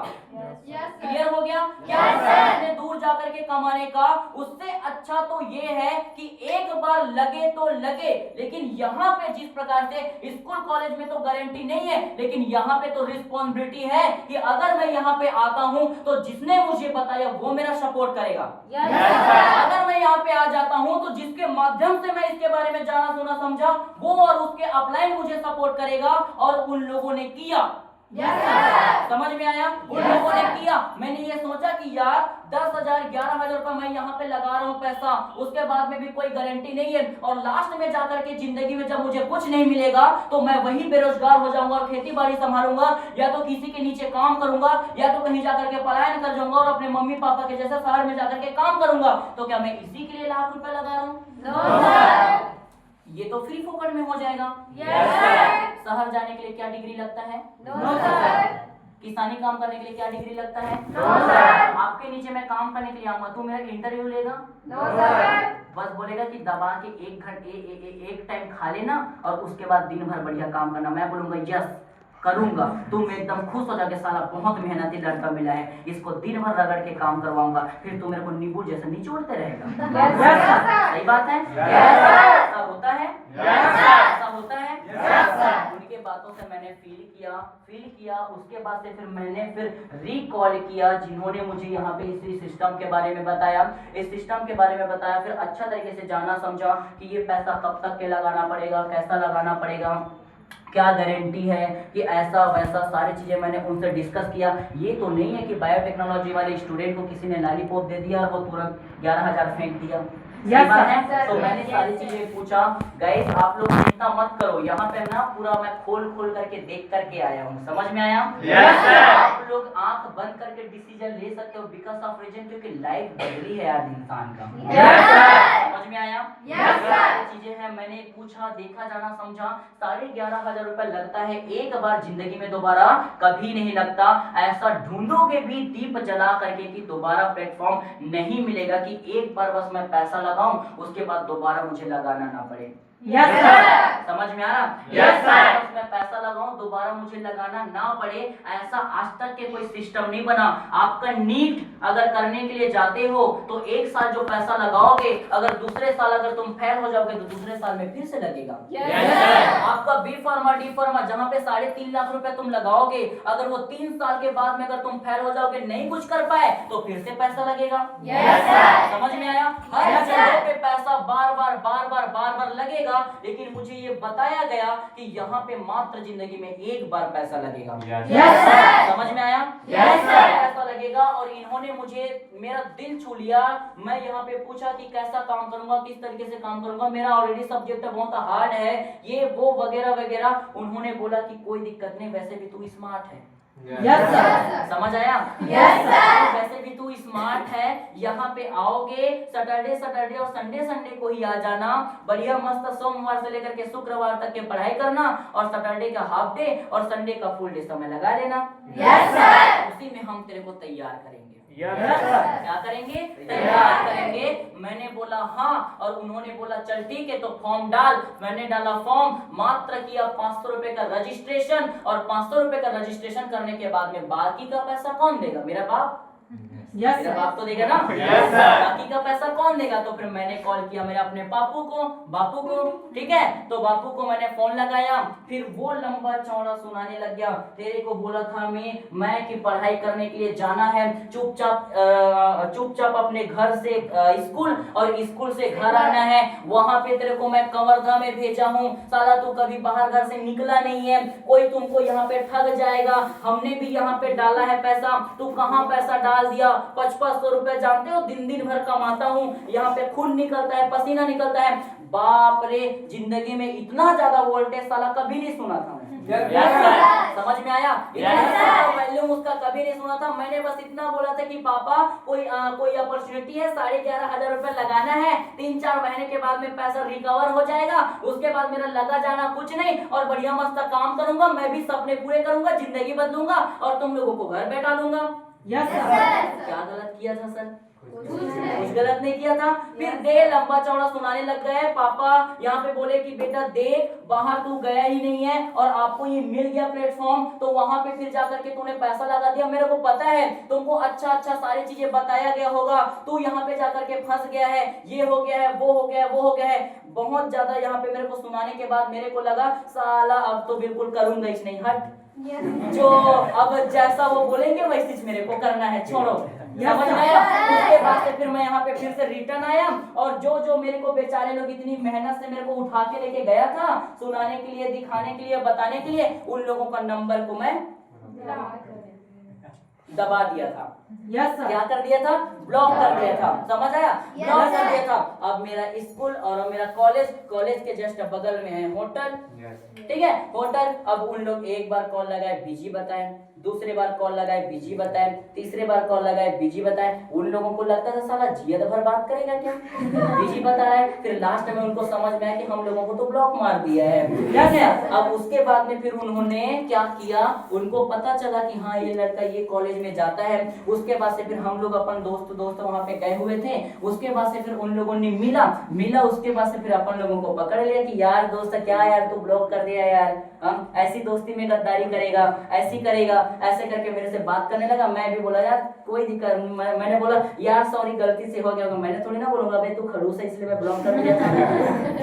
क्लियर हो गया? क्या इतने दूर जाकर के कमाने का? उससे अच्छा तो ये है कि एक बार लगे तो लगे, लेकिन यहाँ पे जिस प्रकार से स्कूल कॉलेज में तो गारंटी नहीं है, लेकिन यहाँ पे तो रिस्पॉन्सिबिलिटी है कि अगर मैं यहाँ पे आता हूँ तो जिसने मुझे बताया वो मेरा सपोर्ट करेगा। अगर मैं यहाँ पे आ जाता हूँ तो जिसके माध्यम से मैं इसके बारे में जाना सुना समझा वो और उसके अपलाइन मुझे सपोर्ट करेगा, और उन लोगों ने किया। समझ में आया? उन लोगों ने किया। मैंने ये सोचा कि यार 10,000 11,000 रुपए मैं यहाँ पे लगा रहा हूँ पैसा, उसके बाद में भी कोई गारंटी नहीं है, और लास्ट में जाकर के जिंदगी में जब मुझे कुछ नहीं मिलेगा तो मैं वही बेरोजगार हो जाऊंगा और खेती बाड़ी संभालूंगा, या तो किसी के नीचे काम करूंगा, या तो कहीं जाकर के पलायन कर जाऊंगा और अपने मम्मी पापा के जैसे शहर में जाकर के काम करूंगा। तो क्या मैं इसी के लिए लाख रुपए लगा रहा हूँ? ये तो फ्री फोकट में हो जाएगा। शहर जाने के लिए क्या डिग्री लगता है? किसानी काम करने के लिए क्या डिग्री लगता है? आपके नीचे मैं काम करने के लिए आऊंगा, तू मेरा इंटरव्यू लेगा? बस बोलेगा कि दबा के एक टाइम खा लेना और उसके बाद दिन भर बढ़िया काम करना। मैं बोलूंगा यस करूंगा, तुम एकदम खुश हो जाके साला बहुत मेहनती लड़का मिला है, इसको दिन भर रगड़ के काम करवाऊंगा, फिर तू मेरे को नींबू जैसा निचोड़ते रहेगा। सही बात है? ऐसा होता है? ऐसा होता है? उनके बातों से मैंने फील किया। उसके बाद से फिर मैंने रिकॉल किया जिन्होंने मुझे यहाँ पे इस सिस्टम के बारे में बताया, फिर अच्छा तरीके से जाना समझा कि ये पैसा कब तक के लगाना पड़ेगा, कैसा लगाना पड़ेगा, क्या गारंटी है कि ऐसा वैसा सारी चीजें मैंने उनसे डिस्कस किया। ये तो नहीं है कि बायोटेक्नोलॉजी वाले स्टूडेंट को किसी ने लॉलीपॉप दे दिया और वो तुरंत 11,000 फेंक दिया। तो मैंने सारी चीजें पूछा। गाइस आप लोग चिंता मत करो, यहाँ पे ना पूरा मैं खोल करके देख करके आया हूँ। समझ में आया? आप लोग आंख बंद करके डिसीजन ले सकते हो बिकॉज ऑफ रीजन, क्योंकि लाइफ बदली है आज इंसान का। समझ में आया? सारी चीजें हैं, मैंने पूछा, देखा, जाना समझा। 11,500 रुपए लगता है एक बार जिंदगी में, दोबारा कभी नहीं लगता। ऐसा ढूंढोगे भी दीप जला करके कि दोबारा प्लेटफॉर्म नहीं मिलेगा कि एक बार बस मैं पैसा लगाऊं उसके बाद दोबारा मुझे लगाना ना पड़े। समझ में आ रहा? बस मैं पैसा लगाऊं दोबारा मुझे लगाना ना पड़े, ऐसा आज तक के कोई सिस्टम नहीं बना। आपका नीट अगर करने के लिए जाते हो तो एक साल जो पैसा लगाओगे, अगर दूसरे साल अगर तुम फेल हो जाओगे तो दूसरे साल में फिर से लगेगा। आपका बी फार्मा डी फार्मा जहाँ पे 3.5 लाख रुपए तुम लगाओगे, अगर वो 3 साल के बाद में अगर तुम फेल हो जाओगे, नहीं कुछ कर पाए, तो फिर से पैसा लगेगा। समझ में आया? हर जगह पे पैसा बार बार लगेगा, लेकिन मुझे ये बताया गया कि यहाँ पे मात्र जिंदगी में एक बार पैसा लगेगा। समझ में आया? पैसा लगेगा। और इन्होंने मुझे मेरा दिल छू लिया। मैं यहाँ पे पूछा कि कैसा काम करूंगा, किस तरीके से काम करूंगा, मेरा ऑलरेडी सब्जेक्ट बहुत हार्ड है, ये वो वगैरह वगैरह। उन्होंने बोला कि कोई दिक्कत नहीं, वैसे भी तू स्मार्ट है। समझ आया? वैसे भी तू स्मार्ट है, यहाँ पे आओगे सैटरडे और संडे को ही आ जाना, बढ़िया मस्त सोमवार से लेकर के शुक्रवार तक के पढ़ाई करना, और सैटरडे का हाफ डे और संडे का फुल डे समय लगा लेना। उसी में हम तेरे को तैयार करेंगे। क्या करेंगे? तैयार करेंगे। मैंने बोला हाँ, और उन्होंने बोला चल ठीक है तो फॉर्म डाल। मैंने डाला फॉर्म, मात्र किया 500 रुपए का रजिस्ट्रेशन, और 500 रुपए का रजिस्ट्रेशन करने के बाद में बाकी का पैसा कौन देगा? मेरा बाप। मेरा बाप तो देगा ना। बाकी का पैसा कौन देगा? तो फिर मैंने कॉल किया मेरे अपने बापू को, ठीक है। तो बापू को मैंने फोन लगाया, फिर वो लंबा चौड़ा सुनाने लग गया। तेरे को बोला था मैं कि पढ़ाई करने के लिए जाना है, चुपचाप अपने घर से स्कूल और स्कूल से घर आना है। वहां पे तेरे को मैं कवर्धा में भेजा हूँ, साला तू कभी बाहर घर से निकला नहीं है, कोई तुमको यहाँ पे ठग जाएगा। हमने भी यहाँ पे डाला है पैसा, तू कहाँ पैसा डाल निकाल दिया। 500 रुपए जानते हो दिन दिन भर कमाता हूँ, यहाँ पे खून निकलता है, पसीना निकलता है। बाप रे, जिंदगी में इतना ज्यादा वोल्टेज साला कभी नहीं सुना था। समझ में आया? वैल्यूम उसका कभी नहीं सुना था। मैंने बस इतना बोला था कि पापा कोई अपॉर्चुनिटी है, 11,500 रुपए लगाना है, 3-4 महीने के बाद में पैसा रिकवर हो जाएगा, उसके बाद मेरा लगा जाना कुछ नहीं और बढ़िया मस्त काम करूंगा, मैं भी सपने पूरे करूंगा, जिंदगी बदलूंगा और तुम लोगों को घर बैठा लूंगा। क्या गलत किया था सर? कुछ गलत नहीं किया था। फिर दे लंबा चौड़ा सुनाने लग गए। पापा यहाँ पे बोले कि बेटा देख, बाहर तू गया ही नहीं है और आपको ये मिल गया प्लेटफॉर्म, तो वहां पे फिर जाकर के तूने पैसा लगा दिया। मेरे को पता है तुमको अच्छा सारी चीजें बताया गया होगा, तू यहाँ पे जाकर के फंस गया है, ये हो गया है, वो हो गया है, वो हो गया है। बहुत ज्यादा यहाँ पे मेरे को सुनाने के बाद मेरे को लगा साला अब तो बिल्कुल करूंगा ही नहीं, हट जो अब जैसा वो बोलेंगे वैसे मेरे को करना है, छोड़ो। समझ में आया? उसके बाद से फिर मैं यहाँ पे फिर से रिटर्न आया और जो मेरे को बेचारे लोग इतनी मेहनत से मेरे को उठा के लेके गया था सुनाने के लिए, दिखाने के लिए, बताने के लिए, उन लोगों का नंबर को मैं दबा दिया था। क्या कर दिया था? ब्लॉक कर दिया था। समझ आया? ब्लॉक कर दिया था। अब मेरा स्कूल और मेरा कॉलेज के जस्ट बगल में है होटल। ठीक है, होटल। अब उन लोग एक बार कॉल लगाए बिजी बताए, दूसरे बार कॉल लगाए बिजी बताए, तीसरे बार कॉल लगाए बिजी बताए। उन लोगों को लगता था साला जियत भर बात करेगा क्या, बिजी बता रहा है। फिर लास्ट में उनको समझ में आया कि हम लोगों को तो ब्लॉक मार दिया है, क्या है। अब उसके बाद में फिर उन्होंने क्या किया, उनको पता चला कि हाँ ये लड़का ये कॉलेज में जाता है। उसके बाद से फिर हम लोग अपन दोस्त वहां पे गए हुए थे। उसके बाद से फिर उन लोगों ने मिला उसके बाद से फिर अपन लोगों को पकड़ लिया कि यार दोस्त क्या यार तू ब्लॉक कर दिया यार, ऐसी दोस्ती में गद्दारी करेगा, ऐसी करेगा, ऐसे करके मेरे से बात करने लगा। मैं भी बोला यार कोई दिक्कत, मैंने बोला यार सॉरी गलती से हो गया। मैंने थोड़ी ना बोलूंगा भाई तू खड़ूस है इसलिए मैं ब्लॉक कर दिया था,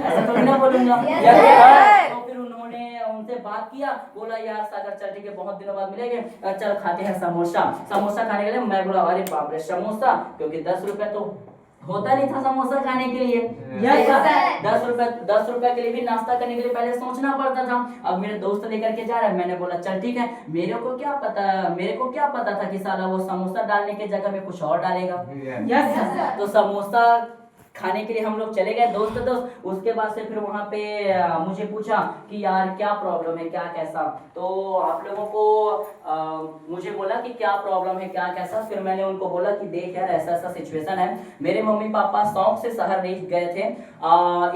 ऐसा थोड़ी ना बोलूंगा। तो फिर उन्होंने उनसे बात किया, बोला यार सागर चल ठीक है बहुत दिनों बाद मिलेंगे, चल खाते हैं समोसा खाने के लिए। मैं बोला अरे बाप रे समोसा, क्योंकि 10 रुपए तो होता नहीं था समोसा खाने के लिए। 10 रुपए के लिए भी नाश्ता करने के लिए पहले सोचना पड़ता था। अब मेरे दोस्त लेकर के जा रहा है, मैंने बोला चल ठीक है। मेरे को क्या पता था कि साला वो समोसा डालने के जगह में कुछ और डालेगा। तो समोसा खाने के लिए हम लोग चले गए दोस्त। उसके बाद से फिर वहाँ पे मुझे पूछा कि यार क्या प्रॉब्लम है, क्या कैसा। तो आप लोगों को मुझे बोला कि क्या प्रॉब्लम है, क्या कैसा। फिर मैंने उनको बोला कि देख यार ऐसा सिचुएशन है। मेरे मम्मी पापा शौक से शहर नहीं गए थे।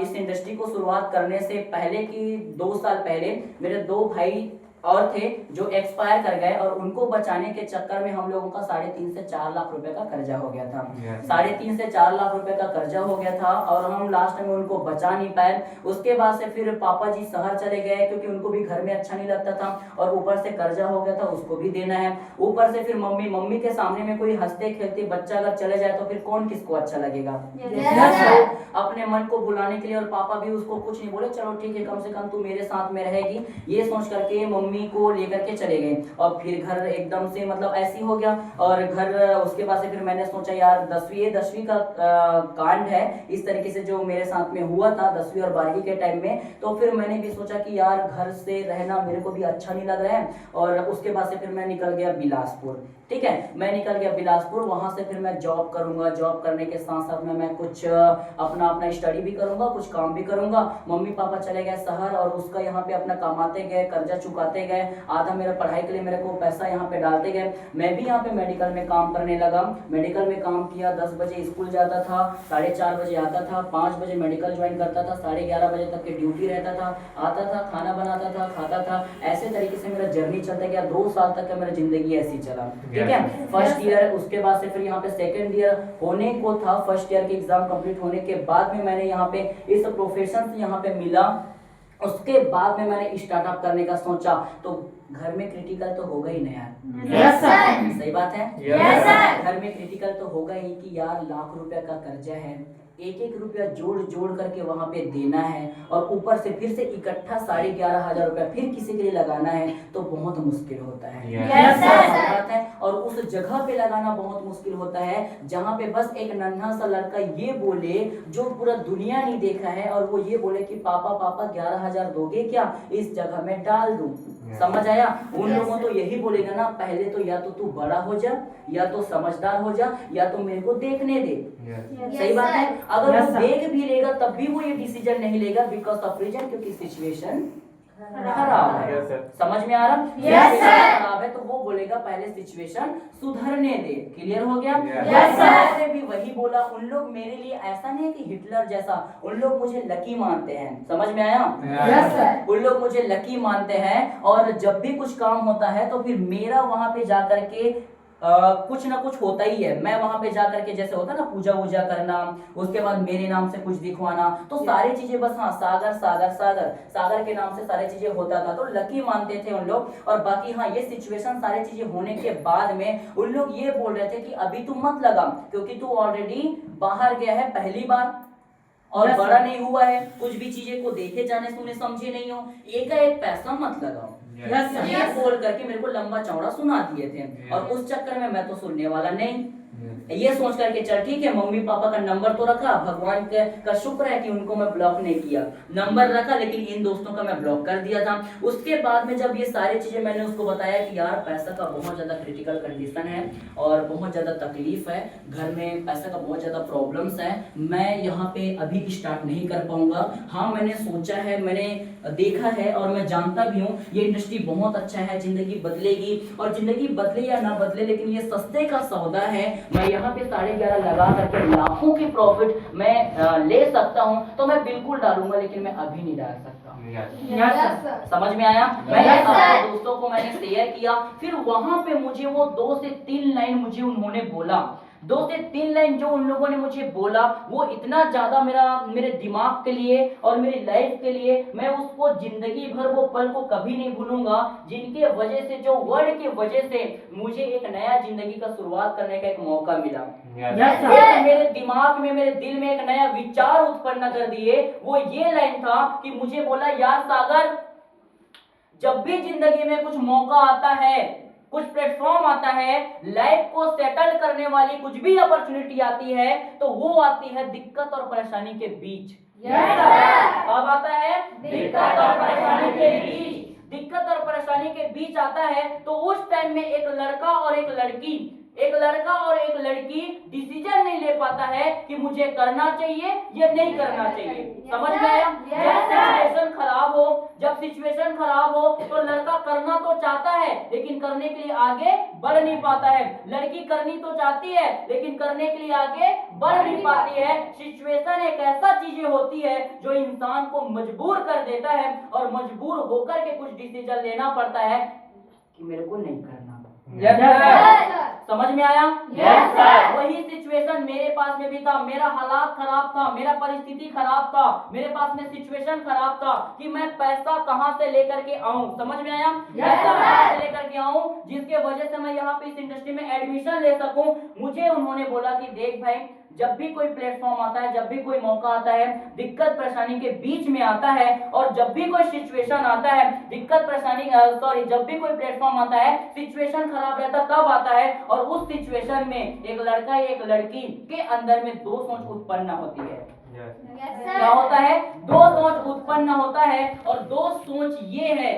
इस इंडस्ट्री को शुरुआत करने से पहले की 2 साल पहले मेरे 2 भाई और थे जो एक्सपायर कर गए और उनको बचाने के चक्कर में हम लोगों का 3.5 से 4 लाख रुपए का कर्जा हो गया था। 3.5 से 4 लाख रुपए का कर्जा हो गया था और हम लास्ट में उनको बचा नहीं पाए। उसके बाद से फिर पापा जी शहर चले गए क्योंकि उनको भी घर में अच्छा नहीं लगता था और ऊपर से कर्जा हो गया था, उसको भी देना है। ऊपर से फिर मम्मी के सामने में कोई हंसते खेलते बच्चा अगर चले जाए तो फिर कौन किसको अच्छा लगेगा। अपने मन को भुलाने के लिए और पापा भी उसको कुछ नहीं बोले, चलो ठीक है कम से कम तू मेरे साथ में रहेगी, ये सोच करके मम्मी को लेकर के चले गए। और फिर घर एकदम से मतलब ऐसी हो गया और घर उसके बाद से फिर मैंने सोचा यार 10वीं का कांड है इस तरीके से जो मेरे साथ में हुआ था 10वीं और 12वीं के टाइम में। तो फिर मैंने भी सोचा कि यार घर से रहना मेरे को भी अच्छा नहीं लग रहा है और उसके बाद से फिर मैं निकल गया बिलासपुर। ठीक है, मैं निकल गया बिलासपुर। वहां से फिर मैं जॉब करूंगा, जॉब करने के साथ साथ में मैं कुछ अपना स्टडी भी करूंगा, कुछ काम भी करूंगा। मम्मी पापा चले गए शहर और उसका यहाँ पे अपना कमाते गए, कर्जा चुकाते गए, आधा मेरा पढ़ाई के लिए मेरे को पैसा यहाँ पे डालते गए। मैं भी यहाँ पे मेडिकल में काम करने लगा। मेडिकल में काम किया, 10 बजे स्कूल जाता था, 4:30 बजे आता था, 5 बजे मेडिकल ज्वाइन करता था, 11:30 बजे तक की ड्यूटी रहता था, आता था खाना बनाता था, खाता था। ऐसे तरीके से मेरा जर्नी चलता गया। 2 साल तक का मेरा जिंदगी ऐसी चला। ठीक है, फर्स्ट ईयर, उसके बाद से फिर यहाँ पे सेकेंड ईयर होने को था। फर्स्ट ईयर के एग्जाम कंप्लीट होने के बाद में मैंने यहाँ पे इस प्रोफेशन से यहाँ पे मिला। उसके बाद में मैंने स्टार्टअप करने का सोचा तो घर में क्रिटिकल तो होगा ही ना यार। यस सर, सही बात है। Yes sir. घर में क्रिटिकल तो होगा ही कि यार लाख रुपए का कर्जा है, एक एक रुपया जोड़ जोड़ करके वहां पे देना है और ऊपर से फिर से इकट्ठा 11,500 रुपया फिर किसी के लिए लगाना है तो बहुत मुश्किल होता है। Yes, sir. बात है। और उस जगह पे लगाना बहुत मुश्किल होता है जहाँ पे बस एक नन्हा सा लड़का ये बोले जो पूरा दुनिया नहीं देखा है और वो ये बोले कि पापा पापा 11,000 दोगे क्या, इस जगह में डाल दूं। समझ आया? उन लोगों तो यही बोलेगा ना, पहले तो या तो तू बड़ा हो जा, या तो समझदार हो जा, या तो मेरे को देखने दे। सही बात है। अगर वो देख भी लेगा तब भी वो ये डिसीजन नहीं लेगा बिकॉज ऑफ रीजन, क्योंकि सिचुएशन खराब है। समझ में आ रहा? Yes, sir. खराब है तो वो बोलेगा पहले सिचुएशन सुधरने दे। क्लियर हो गया? Yes, sir. मैंने भी वही बोला, उन लोग मेरे लिए ऐसा नहीं है कि हिटलर जैसा, उन लोग मुझे लकी मानते हैं। समझ में आया? Yes, sir. उन लोग मुझे लकी मानते हैं और जब भी कुछ काम होता है तो फिर मेरा वहां पे जाकर के कुछ ना कुछ होता ही है। मैं वहां पे जाकर के जैसे होता ना पूजा वूजा करना, उसके बाद मेरे नाम से कुछ दिखवाना, तो सारी चीजें बस हाँ सागर सागर सागर सागर के नाम से सारी चीजें होता था, तो लकी मानते थे उन लोग। और बाकी हाँ ये सिचुएशन सारी चीजें होने के बाद में उन लोग ये बोल रहे थे कि अभी तू मत लगा क्योंकि तू ऑलरेडी बाहर गया है पहली बार और Yes, बड़ा नहीं हुआ है, कुछ भी चीजें को देखे जाने सुने समझे नहीं हो, एकाएक पैसा मत लगाओ। Yes, sir. ये बोल करके मेरे को लंबा चौड़ा सुना दिए थे और उस चक्कर में मैं तो सुनने वाला नहीं। ये सोच करके चल ठीक है, मम्मी पापा का नंबर तो रखा, भगवान का शुक्र है कि उनको मैं ब्लॉक नहीं किया, नंबर रखा लेकिन इन दोस्तों का मैं ब्लॉक कर दिया था। उसके बाद में जब ये सारी चीजें मैंने उसको बताया कि यार पैसा का बहुत ज्यादा क्रिटिकल कंडीशन है और बहुत ज्यादा तकलीफ है, घर में पैसा का बहुत ज्यादा प्रॉब्लम्स है, मैं यहाँ पे अभी स्टार्ट नहीं कर पाऊंगा। हाँ मैंने सोचा है, मैंने देखा है और मैं जानता भी हूँ ये इंडस्ट्री बहुत अच्छा है, जिंदगी बदलेगी और जिंदगी बदले या ना बदले लेकिन ये सस्ते का सौदा है। मैं यहाँ पे 11.5 लगा करके लाखों की प्रॉफिट मैं ले सकता हूँ तो मैं बिल्कुल डालूंगा, लेकिन मैं अभी नहीं डाल सकता। Yes, sir. समझ में आया? मैंने Yes, sir. अपने दोस्तों को मैंने शेयर किया, फिर वहां पे मुझे वो 2 से 3 लाइन मुझे उन्होंने बोला, 2 से 3 लाइन जो उन लोगों ने मुझे बोला वो इतना ज्यादा मेरे दिमाग के लिए और मेरी लाइफ के लिए, मैं उसको जिंदगी भर वो पल को कभी नहीं भूलूंगा, जिनके वजह से जो वर्ड की वजह से मुझे एक नया जिंदगी का शुरुआत करने का एक मौका मिला। Yes, sir. एक मेरे दिमाग में मेरे दिल में एक नया विचार उत्पन्न कर दिए। वो ये लाइन था कि मुझे बोला यार सागर, जब भी जिंदगी में कुछ मौका आता है, कुछ प्लेटफॉर्म आता है, लाइफ को सेटल करने वाली कुछ भी अपॉर्चुनिटी आती है तो वो आती है दिक्कत और परेशानी के बीच। Yes, sir. कब आता है? दिक्कत और परेशानी के बीच। दिक्कत और परेशानी के बीच आता है तो उस टाइम में एक लड़का और एक लड़की डिसीजन नहीं ले पाता है कि मुझे करना चाहिए या नहीं करना चाहिए। समझ में आया? जब सिचुएशन खराब हो, जब सिचुएशन खराब हो तो लड़का करना तो चाहता है लेकिन करने के लिए आगे बढ़ नहीं पाता है, लड़की करनी तो चाहती है लेकिन करने के लिए आगे बढ़ नहीं पाती है। सिचुएशन एक ऐसा चीजें होती है जो इंसान को मजबूर कर देता है और मजबूर होकर के कुछ डिसीजन लेना पड़ता है कि मेरे को नहीं करना। Yes, sir. समझ में आया? Yes, sir. वही सिचुएशन मेरे पास में भी था, मेरा हालात खराब था, मेरा परिस्थिति खराब था, मेरे पास में सिचुएशन खराब था कि मैं पैसा कहां से लेकर के आऊं। समझ में आया? पैसा कहां से लेकर के आऊं जिसके वजह से मैं यहाँ पे इस इंडस्ट्री में एडमिशन ले सकूं। मुझे उन्होंने बोला कि देख भाई, जब भी कोई प्लेटफॉर्म आता है, जब भी कोई मौका आता है, दिक्कत परेशानी के बीच में आता है, और जब भी कोई सिचुएशन आता है, जब भी कोई प्लेटफॉर्म आता है, सिचुएशन खराब रहता तब आता है और उस सिचुएशन में एक लड़का एक लड़की के अंदर में 2 सोच उत्पन्न होती है। क्या होता है? 2 सोच उत्पन्न होता है और 2 सोच ये है,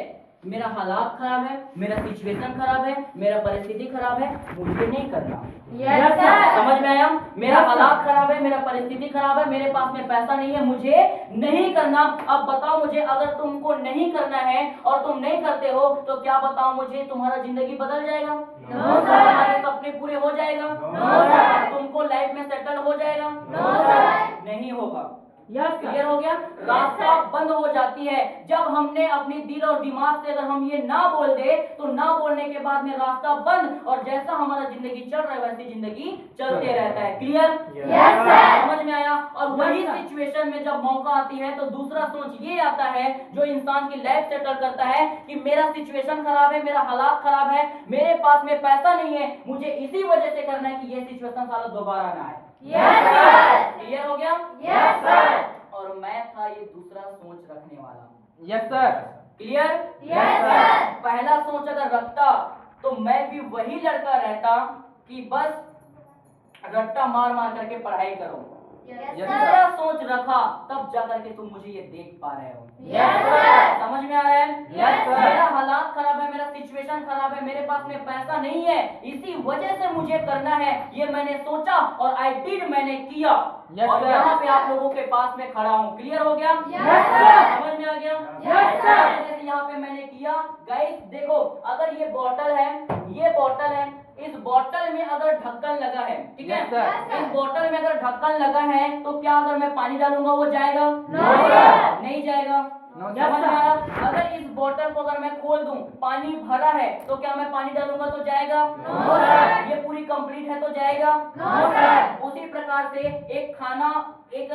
मेरा हालात खराब है, मेरा सिचुएशन खराब है, मेरा परिस्थिति खराब है, मुझे नहीं करना। Yes, sir. समझ में आया? मेरा Yes, sir. हालात खराब है, मेरा परिस्थिति खराब है, मेरे पास में पैसा नहीं है, मुझे नहीं करना। अब बताओ मुझे, अगर तुमको नहीं करना है और तुम नहीं करते हो तो क्या बताओ मुझे, तुम्हारा जिंदगी बदल जाएगा? No, sir. तुम्हारे सपने पूरे हो जाएगा? No, sir. तुमको लाइफ में सेटल हो जाएगा? No, sir. नहीं होगा। Yes, sir. क्लियर हो गया? रास्ता बंद हो जाती है। जब हमने अपने दिल और दिमाग से अगर हम ये ना बोल दे तो ना बोलने के बाद में रास्ता बंद, और जैसा हमारा जिंदगी चल रहा है वैसी जिंदगी चलते रहता है। क्लियर? Yes, sir. समझ में आया? और वही सिचुएशन में जब मौका आती है तो दूसरा सोच ये आता है जो इंसान की लाइफ सेटल करता है कि मेरा सिचुएशन खराब है, मेरा हालात खराब है, मेरे पास में पैसा नहीं है, मुझे इसी वजह से करना है कि ये सिचुएशन साला दोबारा ना आए। Yes, sir. क्लियर हो गया? Yes, sir. और मैं था ये दूसरा सोच रखने वाला। Yes, sir. Clear? Yes, sir. पहला सोच अगर रखता तो मैं भी वही लड़का रहता कि बस रट्टा मार मार करके पढ़ाई करो। Yes, दूसरा sir. सोच रखा तब जाकर के तुम मुझे ये देख पा रहे हो। Yes, sir. समझ में आ रहा है? Yes, sir. मेरा हालात खराब है, मेरा सिचुएशन खराब है, मेरे पास में पैसा नहीं है, इसी वजह से मुझे करना है, ये मैंने सोचा और आई डिड, मैंने किया। Yes, और sir. यहाँ पे आप लोगों के पास में खड़ा हूँ। क्लियर हो गया? Yes, sir. समझ में आ गया? Yes, sir. जैसे यहाँ पे मैंने किया। गाइस देखो, अगर ये बॉटल है, ये बॉटल है, इस बॉटल में अगर ढक्कन लगा है, ठीक है? Yes, sir. इस बॉटल में अगर ढक्कन लगा है तो क्या अगर मैं पानी डालूंगा वो जाएगा? No, sir. नहीं जाएगा। No, समझ में आ रहा? अगर इस बोतल को अगर मैं खोल दूं, पानी भरा है, तो क्या मैं पानी डालूंगा तो जाएगा? No, sir. ये पूरी कंप्लीट है तो जाएगा? No, sir. उसी प्रकार से एक खाना, एक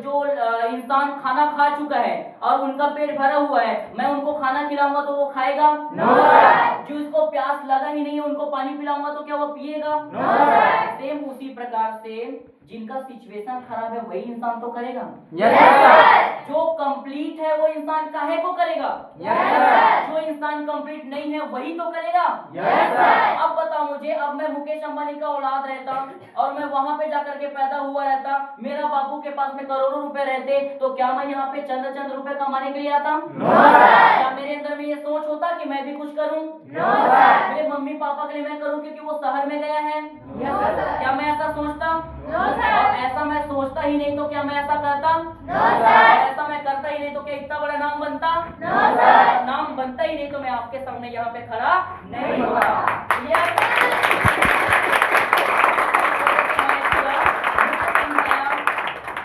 जो इंसान खाना खा चुका है और उनका पेट भरा हुआ है, मैं उनको खाना खिलाऊंगा तो वो खाएगा? No, sir. जो इसको प्यास लगा ही नहीं है उनको पानी पिलाऊंगा तो क्या वो पिएगा? No, sir. सेम उसी प्रकार से जिनका सिचुएशन खराब है वही इंसान तो करेगा। Yes, Yes, sir. sir. जो कंप्लीट है वो इंसान काहे को करेगा? Yes, sir. जो इंसान कंप्लीट नहीं है वही तो करेगा। Yes, sir. अब बताओ मुझे, अब मैं मुकेश अंबानी का औलाद रहता और मैं वहां पे जाकर के पैदा हुआ रहता, मेरा बापू के पास में करोड़ों रुपए रहते, तो क्या मैं यहाँ पे चंद रुपए कमाने के लिए आता? No, sir. क्या मेरे अंदर में ये सोच होता कि मैं भी कुछ करूं? No, sir. मेरे मम्मी पापा के लिए मैं करूं क्योंकि वो शहर में गया है? No, sir. क्या मैं ऐसा सोचता? No, sir. और ऐसा मैं सोचता ही नहीं तो क्या मैं ऐसा करता? No, sir. ऐसा मैं करता ही नहीं तो क्या इतना बड़ा नाम बनता? No, sir. नाम बनता ही नहीं तो मैं आपके सामने यहाँ पे खड़ा नहीं होता।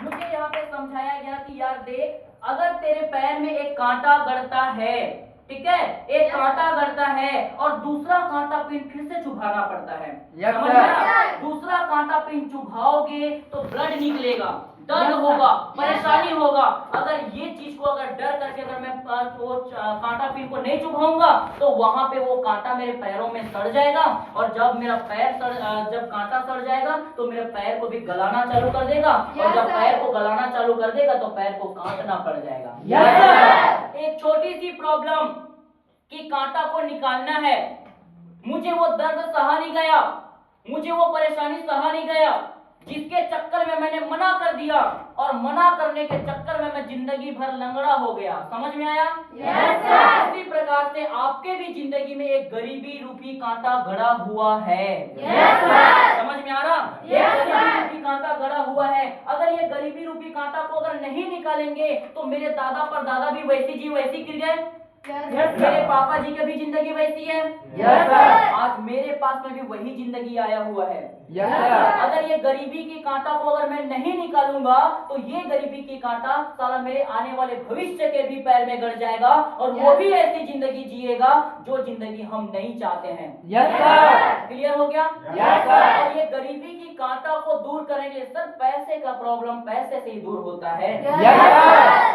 मुझे यहाँ पे समझाया गया कि यार देख, अगर तेरे पैर में एक कांटा गड़ता है, ठीक है, एक कांटा गड़ता है और दूसरा कांटा पिन फिर से चुभाना पड़ता है। Yes, समझ sir. में आया? दूसरा कांटा पिन चुभाओगे तो ब्लड निकलेगा, दर्द होगा, परेशानी होगा। अगर ये चीज को अगर डर करके अगर मैं वो कांटा पिन को नहीं चुभाऊंगा तो वहां पे वो कांटा मेरे पैरों में सड़ जाएगा, और जब मेरा पैर जब कांटा सड़ जाएगा तो मेरे पैर को भी गलाना चालू कर देगा, और जब पैर को गलाना चालू कर देगा तो पैर को काटना पड़ जाएगा। Yes, sir. एक छोटी सी प्रॉब्लम कि कांटा को निकालना है, मुझे वो दर्द सहा नहीं गया, मुझे वो परेशानी सहा नहीं गया, जिसके चक्कर में मैंने मना कर दिया, और मना करने के चक्कर में मैं जिंदगी भर लंगड़ा हो गया। समझ में आया? Yes, sir. इसी प्रकार से आपके भी जिंदगी में एक गरीबी रूपी कांटा गड़ा हुआ है। Yes, sir. समझ में आ रहा? Yes, एक sir. गरीबी रूपी कांटा गड़ा हुआ है। अगर ये गरीबी रूपी कांटा को अगर नहीं निकालेंगे तो मेरे दादा पर दादा भी वैसी जी वैसी गिर गए, Yes, Yes, मेरे पापा जी की भी जिंदगी वैसी है, Yes, sir. आज मेरे पास में भी वही जिंदगी आया हुआ है। Yes, sir. अगर ये गरीबी की कांटा को अगर मैं नहीं निकालूंगा तो ये गरीबी की कांटा साला मेरे आने वाले भविष्य के भी पैर में गड़ जाएगा, और वो भी ऐसी जिंदगी जिएगा जो जिंदगी हम नहीं चाहते हैं। Yes, sir. क्लियर हो गया? Yes, sir. और ये गरीबी की कांटा को दूर करने के लिए सर पैसे का प्रॉब्लम पैसे से ही दूर होता है। Yes, sir.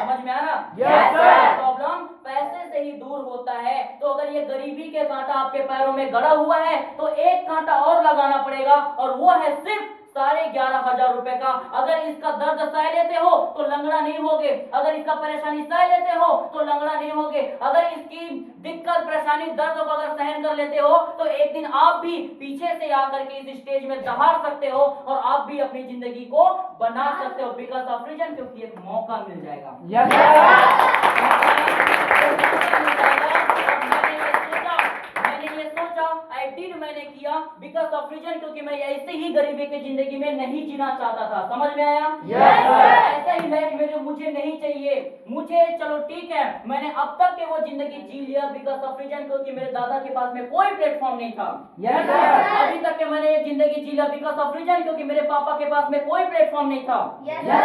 समझ में आ रहा? Yes, sir. प्रॉब्लम पैसे से ही दूर होता है। तो अगर ये गरीबी के कांटा आपके पैरों में गड़ा हुआ है तो एक कांटा और लगाना पड़ेगा, और वो है सिर्फ 11,500 रुपए का। अगर इसका दर्द सह लेते हो तो लंगड़ा नहीं होगे, अगर इसका परेशानी सह लेते हो तो लंगड़ा नहीं होगे, अगर इसकी दिक्कत परेशानी दर्द को अगर सहन कर लेते हो तो एक दिन आप भी पीछे से आकर के इस स्टेज में दहाड़ सकते हो और आप भी अपनी जिंदगी को बना सकते हो, बिकॉज ऑफ रीजन, क्योंकि एक मौका मिल जाएगा। Yes, sir. मैंने किया बिकॉज ऑफ रीजन, क्योंकि मैं ऐसे ही गरीबी की जिंदगी में नहीं जीना चाहता था। समझ में आया? Yes, sir. ऐसा ही लाइफ मुझे नहीं चाहिए। मुझे चलो ठीक है, मैंने अब तक के वो जिंदगी जी लिया बिकॉज ऑफ रीजन, क्योंकि मेरे दादा के पास में कोई प्लेटफॉर्म नहीं था। Yes, sir. अभी तक के मैंने ये जिंदगी जी लिया बिकॉज ऑफ रीजन, क्योंकि मेरे पापा के पास में कोई प्लेटफॉर्म नहीं था। Yes, sir.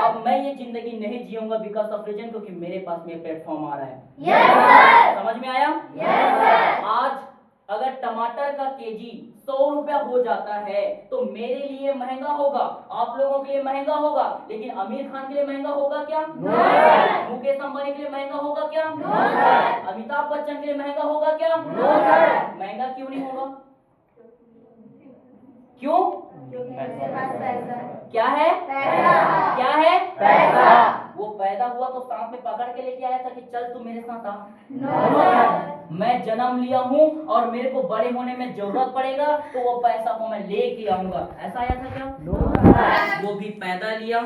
अब मैं ये जिंदगी नहीं जीऊंगा बिकॉज ऑफ रीजन, क्योंकि मेरे पास में प्लेटफॉर्म आ रहा है। Yes, sir. समझ में आया? Yes, sir. आज अगर टमाटर का केजी 100 रुपया हो जाता है तो मेरे लिए महंगा होगा, आप लोगों के लिए महंगा होगा, लेकिन आमिर खान के लिए महंगा होगा क्या? No, sir. मुकेश अंबानी के लिए महंगा होगा क्या? No, sir. अमिताभ बच्चन के लिए महंगा होगा क्या? No, sir. महंगा क्यों नहीं होगा? क्यों? मेरे पास पैसा है। क्या है? पैसा। क्या है? पैसा। वो पैदा हुआ तो सांस में पकड़ के लेके आया था कि चल तू मेरे साथ आ। No, sir. मैं जन्म लिया हूँ और मेरे को बड़े होने में जरूरत पड़ेगा तो वो पैसा को मैं लेके आऊंगा, ऐसा आया था क्या? No, sir. वो भी पैदा लिया,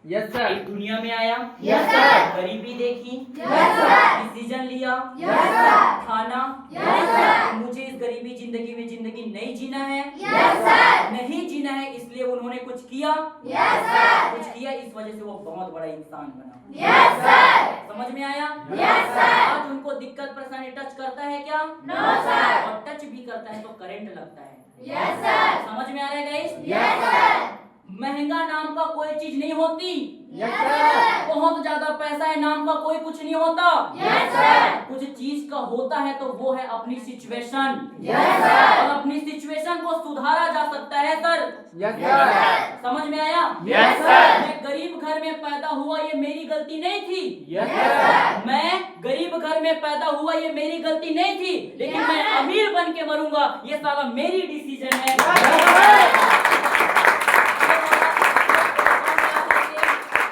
यस एक दुनिया में आया, Yes, sir. गरीबी देखी, Yes, sir. डिसीजन लिया, Yes, sir. खाना, Yes, sir. मुझे इस गरीबी जिंदगी में जिंदगी नहीं जीना है, Yes, sir. नहीं जीना है, इसलिए उन्होंने कुछ किया, Yes, sir. कुछ किया, इस वजह से वो बहुत बड़ा इंसान बना। Yes, sir. समझ में आया? Yes, sir. आज उनको दिक्कत परेशानी टच करता है क्या? No, sir. और टच भी करता है तो करंट लगता है। Yes, sir. समझ में आ रहा है गाइस? Yes, sir. महंगा नाम का कोई चीज नहीं होती, Yes, sir. बहुत ज्यादा पैसा है नाम का कोई कुछ नहीं होता। Yes, sir. कुछ चीज का होता है तो वो है अपनी सिचुएशन। Yes, sir. और अपनी सिचुएशन को सुधारा जा सकता है सर। Yes Yes, sir. समझ में आया? Yes, sir. मैं गरीब घर में पैदा हुआ, ये मेरी गलती नहीं थी। Yes Yes, sir. मैं गरीब घर में पैदा हुआ, ये मेरी गलती नहीं थी, लेकिन Yes, मैं sir. अमीर बन के मरूंगा, ये साला मेरी डिसीजन है।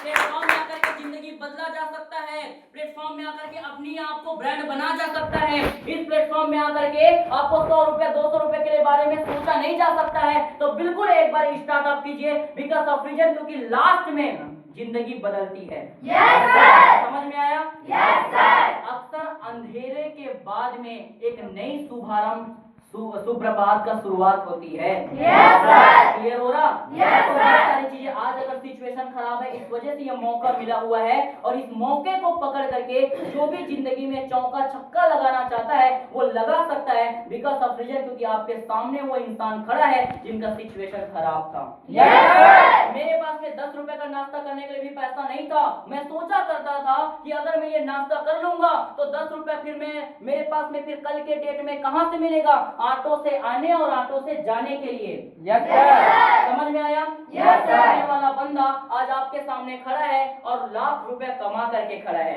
प्लेटफॉर्म में आकर के जिंदगी बदला जा सकता है, प्लेटफॉर्म में आकर के अपनी आप को ब्रांड बना जा सकता है। इस प्लेटफॉर्म में आकर के आपको 100 रुपया 200 रुपए के बारे में सोचा नहीं जा सकता है, तो बिल्कुल एक बार स्टार्टअप कीजिए बिकॉज ऑफ रीजन, क्योंकि लास्ट में जिंदगी बदलती है। Yes, sir. समझ में आया? Yes, sir. अक्सर अंधेरे के बाद में एक नई शुभारंभ सुप्रभात का शुरुआत होती है। Yes, sir. क्लियर हो रहा? Yes, तो sir. बहुत सारी चीजें आज अगर सिचुएशन खराब है, इस वजह से ये मौका मिला हुआ है, और इस मौके को पकड़ करके जो भी जिंदगी में चौका छक्का लगाना चाहता है वो लगा सकता है बिकॉज ऑफ रीजन, क्योंकि आपके सामने वो इंसान खड़ा है जिनका सिचुएशन खराब था। Yes, sir. मेरे पास में 10 रुपए का नाश्ता करने के लिए भी पैसा नहीं था। मैं सोचा करता था कि अगर मैं ये नाश्ता कर लूंगा तो 10 रुपए फिर मेरे पास में फिर कल के डेट में कहां से मिलेगा? ऑटो से आने और ऑटो से जाने के लिए। यस समझ में आया? Yes, sir. आने वाला बंदा आज आपके सामने खड़ा है और लाख रुपए कमा करके खड़ा है।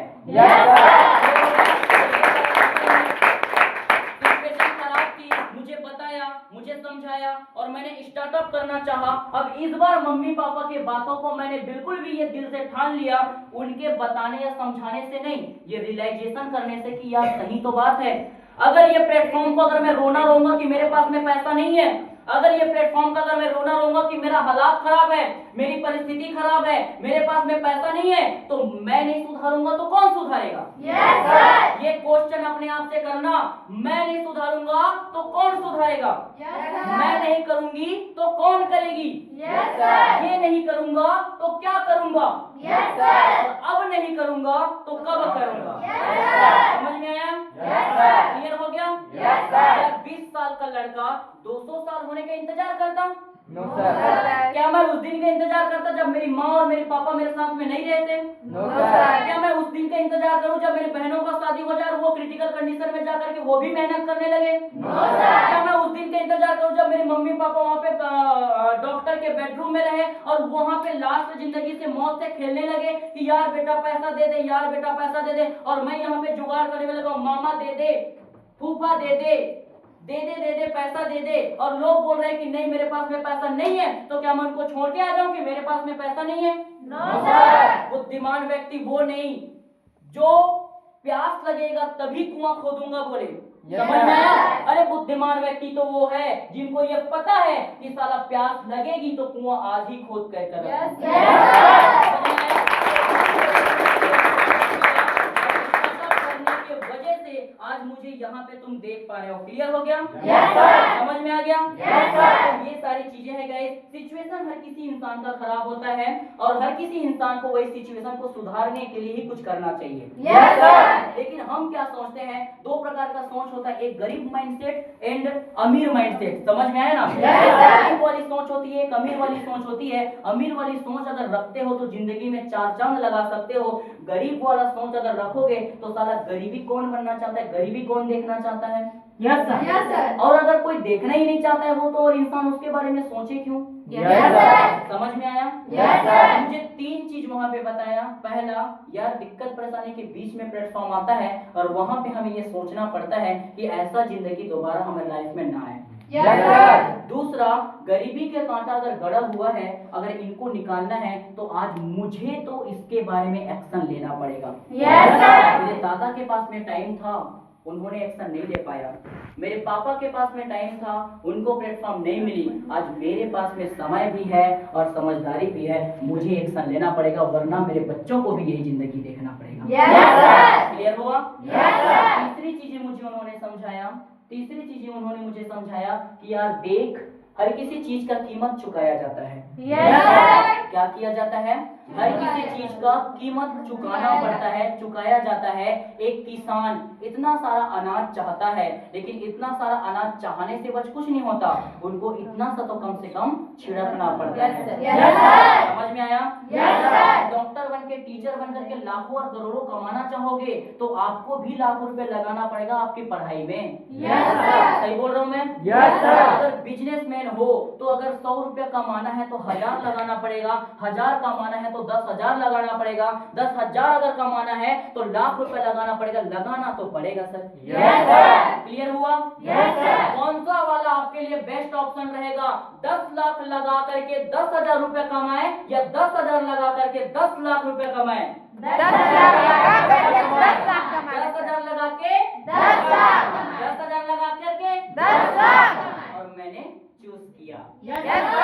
सिचुएशन खराब थी, मुझे बताया, मुझे समझाया और मैंने स्टार्टअप करना चाहा। अब इस बार मम्मी पापा के बातों को मैंने बिल्कुल भी ये दिल से ठान लिया, उनके बताने या समझाने से नहीं, ये रियलाइजेशन करने से कि यार सही तो बात है। अगर ये प्लेटफॉर्म को अगर मैं रोना रहूंगा कि मेरे पास में पैसा नहीं है, अगर ये प्लेटफॉर्म का अगर मैं रोना रहूंगा कि मेरा हालात खराब है, मेरी परिस्थिति खराब है, मेरे पास में पैसा नहीं है, तो मैं नहीं सुधारूंगा तो कौन सुधारेगा? Yes, sir. ये क्वेश्चन अपने आप से करना, मैं नहीं सुधारूंगा तो कौन सुधारेगा? Yes, मैं sir. नहीं करूंगी तो कौन करेगी? Yes, sir. ये नहीं करूंगा तो क्या करूंगा? Yes, sir. और अब नहीं करूंगा तो कब करूंगा? Yes, sir. समझ में आया? Yes, sir. क्लियर हो गया? Yes, sir. क्या 20 साल का लड़का 200 साल होने का इंतजार करता? No No, sir sir. क्या मैं उस दिन का इंतजार करता जब मेरी माँ और मेरे पापा मेरे साथ में नहीं रहते? No No, sir sir. क्या मैं उस दिन का इंतजार करूं जब मेरी बहनों का शादी हो जाए और वो क्रिटिकल कंडीशन में जाकर के वो भी मेहनत करने लगे? No, sir. क्या मैं उस दिन का इंतजार करूं जब मेरे मम्मी पापा वहाँ पे डॉक्टर के बेडरूम में रहे और वहाँ पे लास्ट जिंदगी से मौत से खेलने लगे कि यार बेटा पैसा दे दे, यार बेटा पैसा दे दे, और मैं यहाँ पे जुगाड़ करने में लगा, मामा दे दे, फूफा दे दे, दे दे पैसा दे दे, और लोग बोल रहे हैं कि नहीं मेरे पास में पैसा नहीं है, तो क्या मैं उनको छोड़ के आ जाऊं कि मेरे पास में पैसा नहीं है? No, sir. बुद्धिमान व्यक्ति वो नहीं जो प्यास लगेगा तभी कुआं खोदूंगा बोले। समझ में आया? अरे बुद्धिमान व्यक्ति तो वो है जिनको ये पता है कि साला प्यास लगेगी तो कुआं आज ही खोद कर कर Yes, sir. करने के वजह से आज मुझे यहाँ पे तुम देख पा रहे हो। क्लियर हो गया? Yes, sir. समझ में आ गया? Yes, sir. तो ये सारी चीजें हैं गाइस। सिचुएशन हर किसी इंसान का खराब होता है और हर किसी इंसान को वही सिचुएशन को सुधारने के लिए ही कुछ करना चाहिए। Yes, sir. लेकिन हम क्या सोचते हैं, दो प्रकार का सोच होता है, एक गरीब माइंडसेट एंड अमीर माइंडसेट। समझ में आया ना? Yes, sir. गरीब वाली सोच होती है, एक अमीर वाली सोच होती है। अमीर वाली सोच अगर रखते हो तो जिंदगी में 4 चांद लगा सकते हो। गरीब वाला सोच अगर रखोगे तो साला गरीबी कौन बनना चाहता है, गरीबी कौन देखना चाहता है? Yes sir. और अगर कोई देखना ही नहीं चाहता है वो तो और इंसान उसके बारे में सोचे क्यों? Yes sir. समझ में आया? Yes sir. मुझे 3 चीज वहां पे बताया। पहला, यार दिक्कत परेशानी के बीच में प्लेटफॉर्म आता है और वहां पे हमें ये सोचना पड़ता है कि ऐसा जिंदगी दोबारा हमारी लाइफ में ना आए। Yes sir. दूसरा, गरीबी के कांटा अगर गड़ा हुआ है, अगर इनको निकालना है तो आज मुझे तो इसके बारे में एक्शन लेना पड़ेगा। Yes sir. मेरे दादा के पास में टाइम था, उन्होंने एक्शन नहीं ले पाया। मेरे पापा के पास में टाइम था, उनको प्लेटफॉर्म नहीं मिली। आज मेरे पास में समय भी है और समझदारी भी है, मुझे एक्शन लेना पड़ेगा, वरना मेरे बच्चों को भी यही जिंदगी देखना पड़ेगा। Yes sir. क्लियर हुआ? Yes sir. तीसरी चीजें मुझे उन्होंने मुझे समझाया कि यार देख, हर किसी चीज का कीमत चुकाया जाता है। Yes sir. क्या किया जाता है? हर किसी चीज का कीमत चुकाना पड़ता है, चुकाया जाता है। एक किसान इतना सारा अनाज चाहता है, लेकिन इतना सारा अनाज चाहने से बस कुछ नहीं होता, उनको इतना सा तो कम से कम छिड़कना पड़ता है। Yes sir. समझ में आया? Yes sir. डॉक्टर बन के, टीचर बन करके लाखों और करोड़ों कमाना चाहोगे तो आपको भी लाखों रुपए लगाना पड़ेगा आपकी पढ़ाई में। Yes sir. सही बोल रहा हूँ मैं? Yes sir. अगर बिजनेसमैन हो तो अगर 100 रुपया कमाना है तो 1000 लगाना पड़ेगा, 1000 कमाना है तो 10,000 लगाना पड़ेगा, 10,000 अगर कमाना है तो लाख रुपए लगाना पड़ेगा। लगाना तो पड़ेगा सर। Yes sir. क्लियर हुआ? Yes sir. कौन सा वाला आपके लिए बेस्ट ऑप्शन रहेगा? 10 लाख लगा करके 10,000 रुपए कमाए या 10,000 लगा करके 10 लाख रुपए कमाए? 10,000 लगा करके 10 लाख कमाए। 10,000 लगा के 10 लाख। 10,000 लगा करके 10 लाख। और मैंने चूज किया। Yes sir.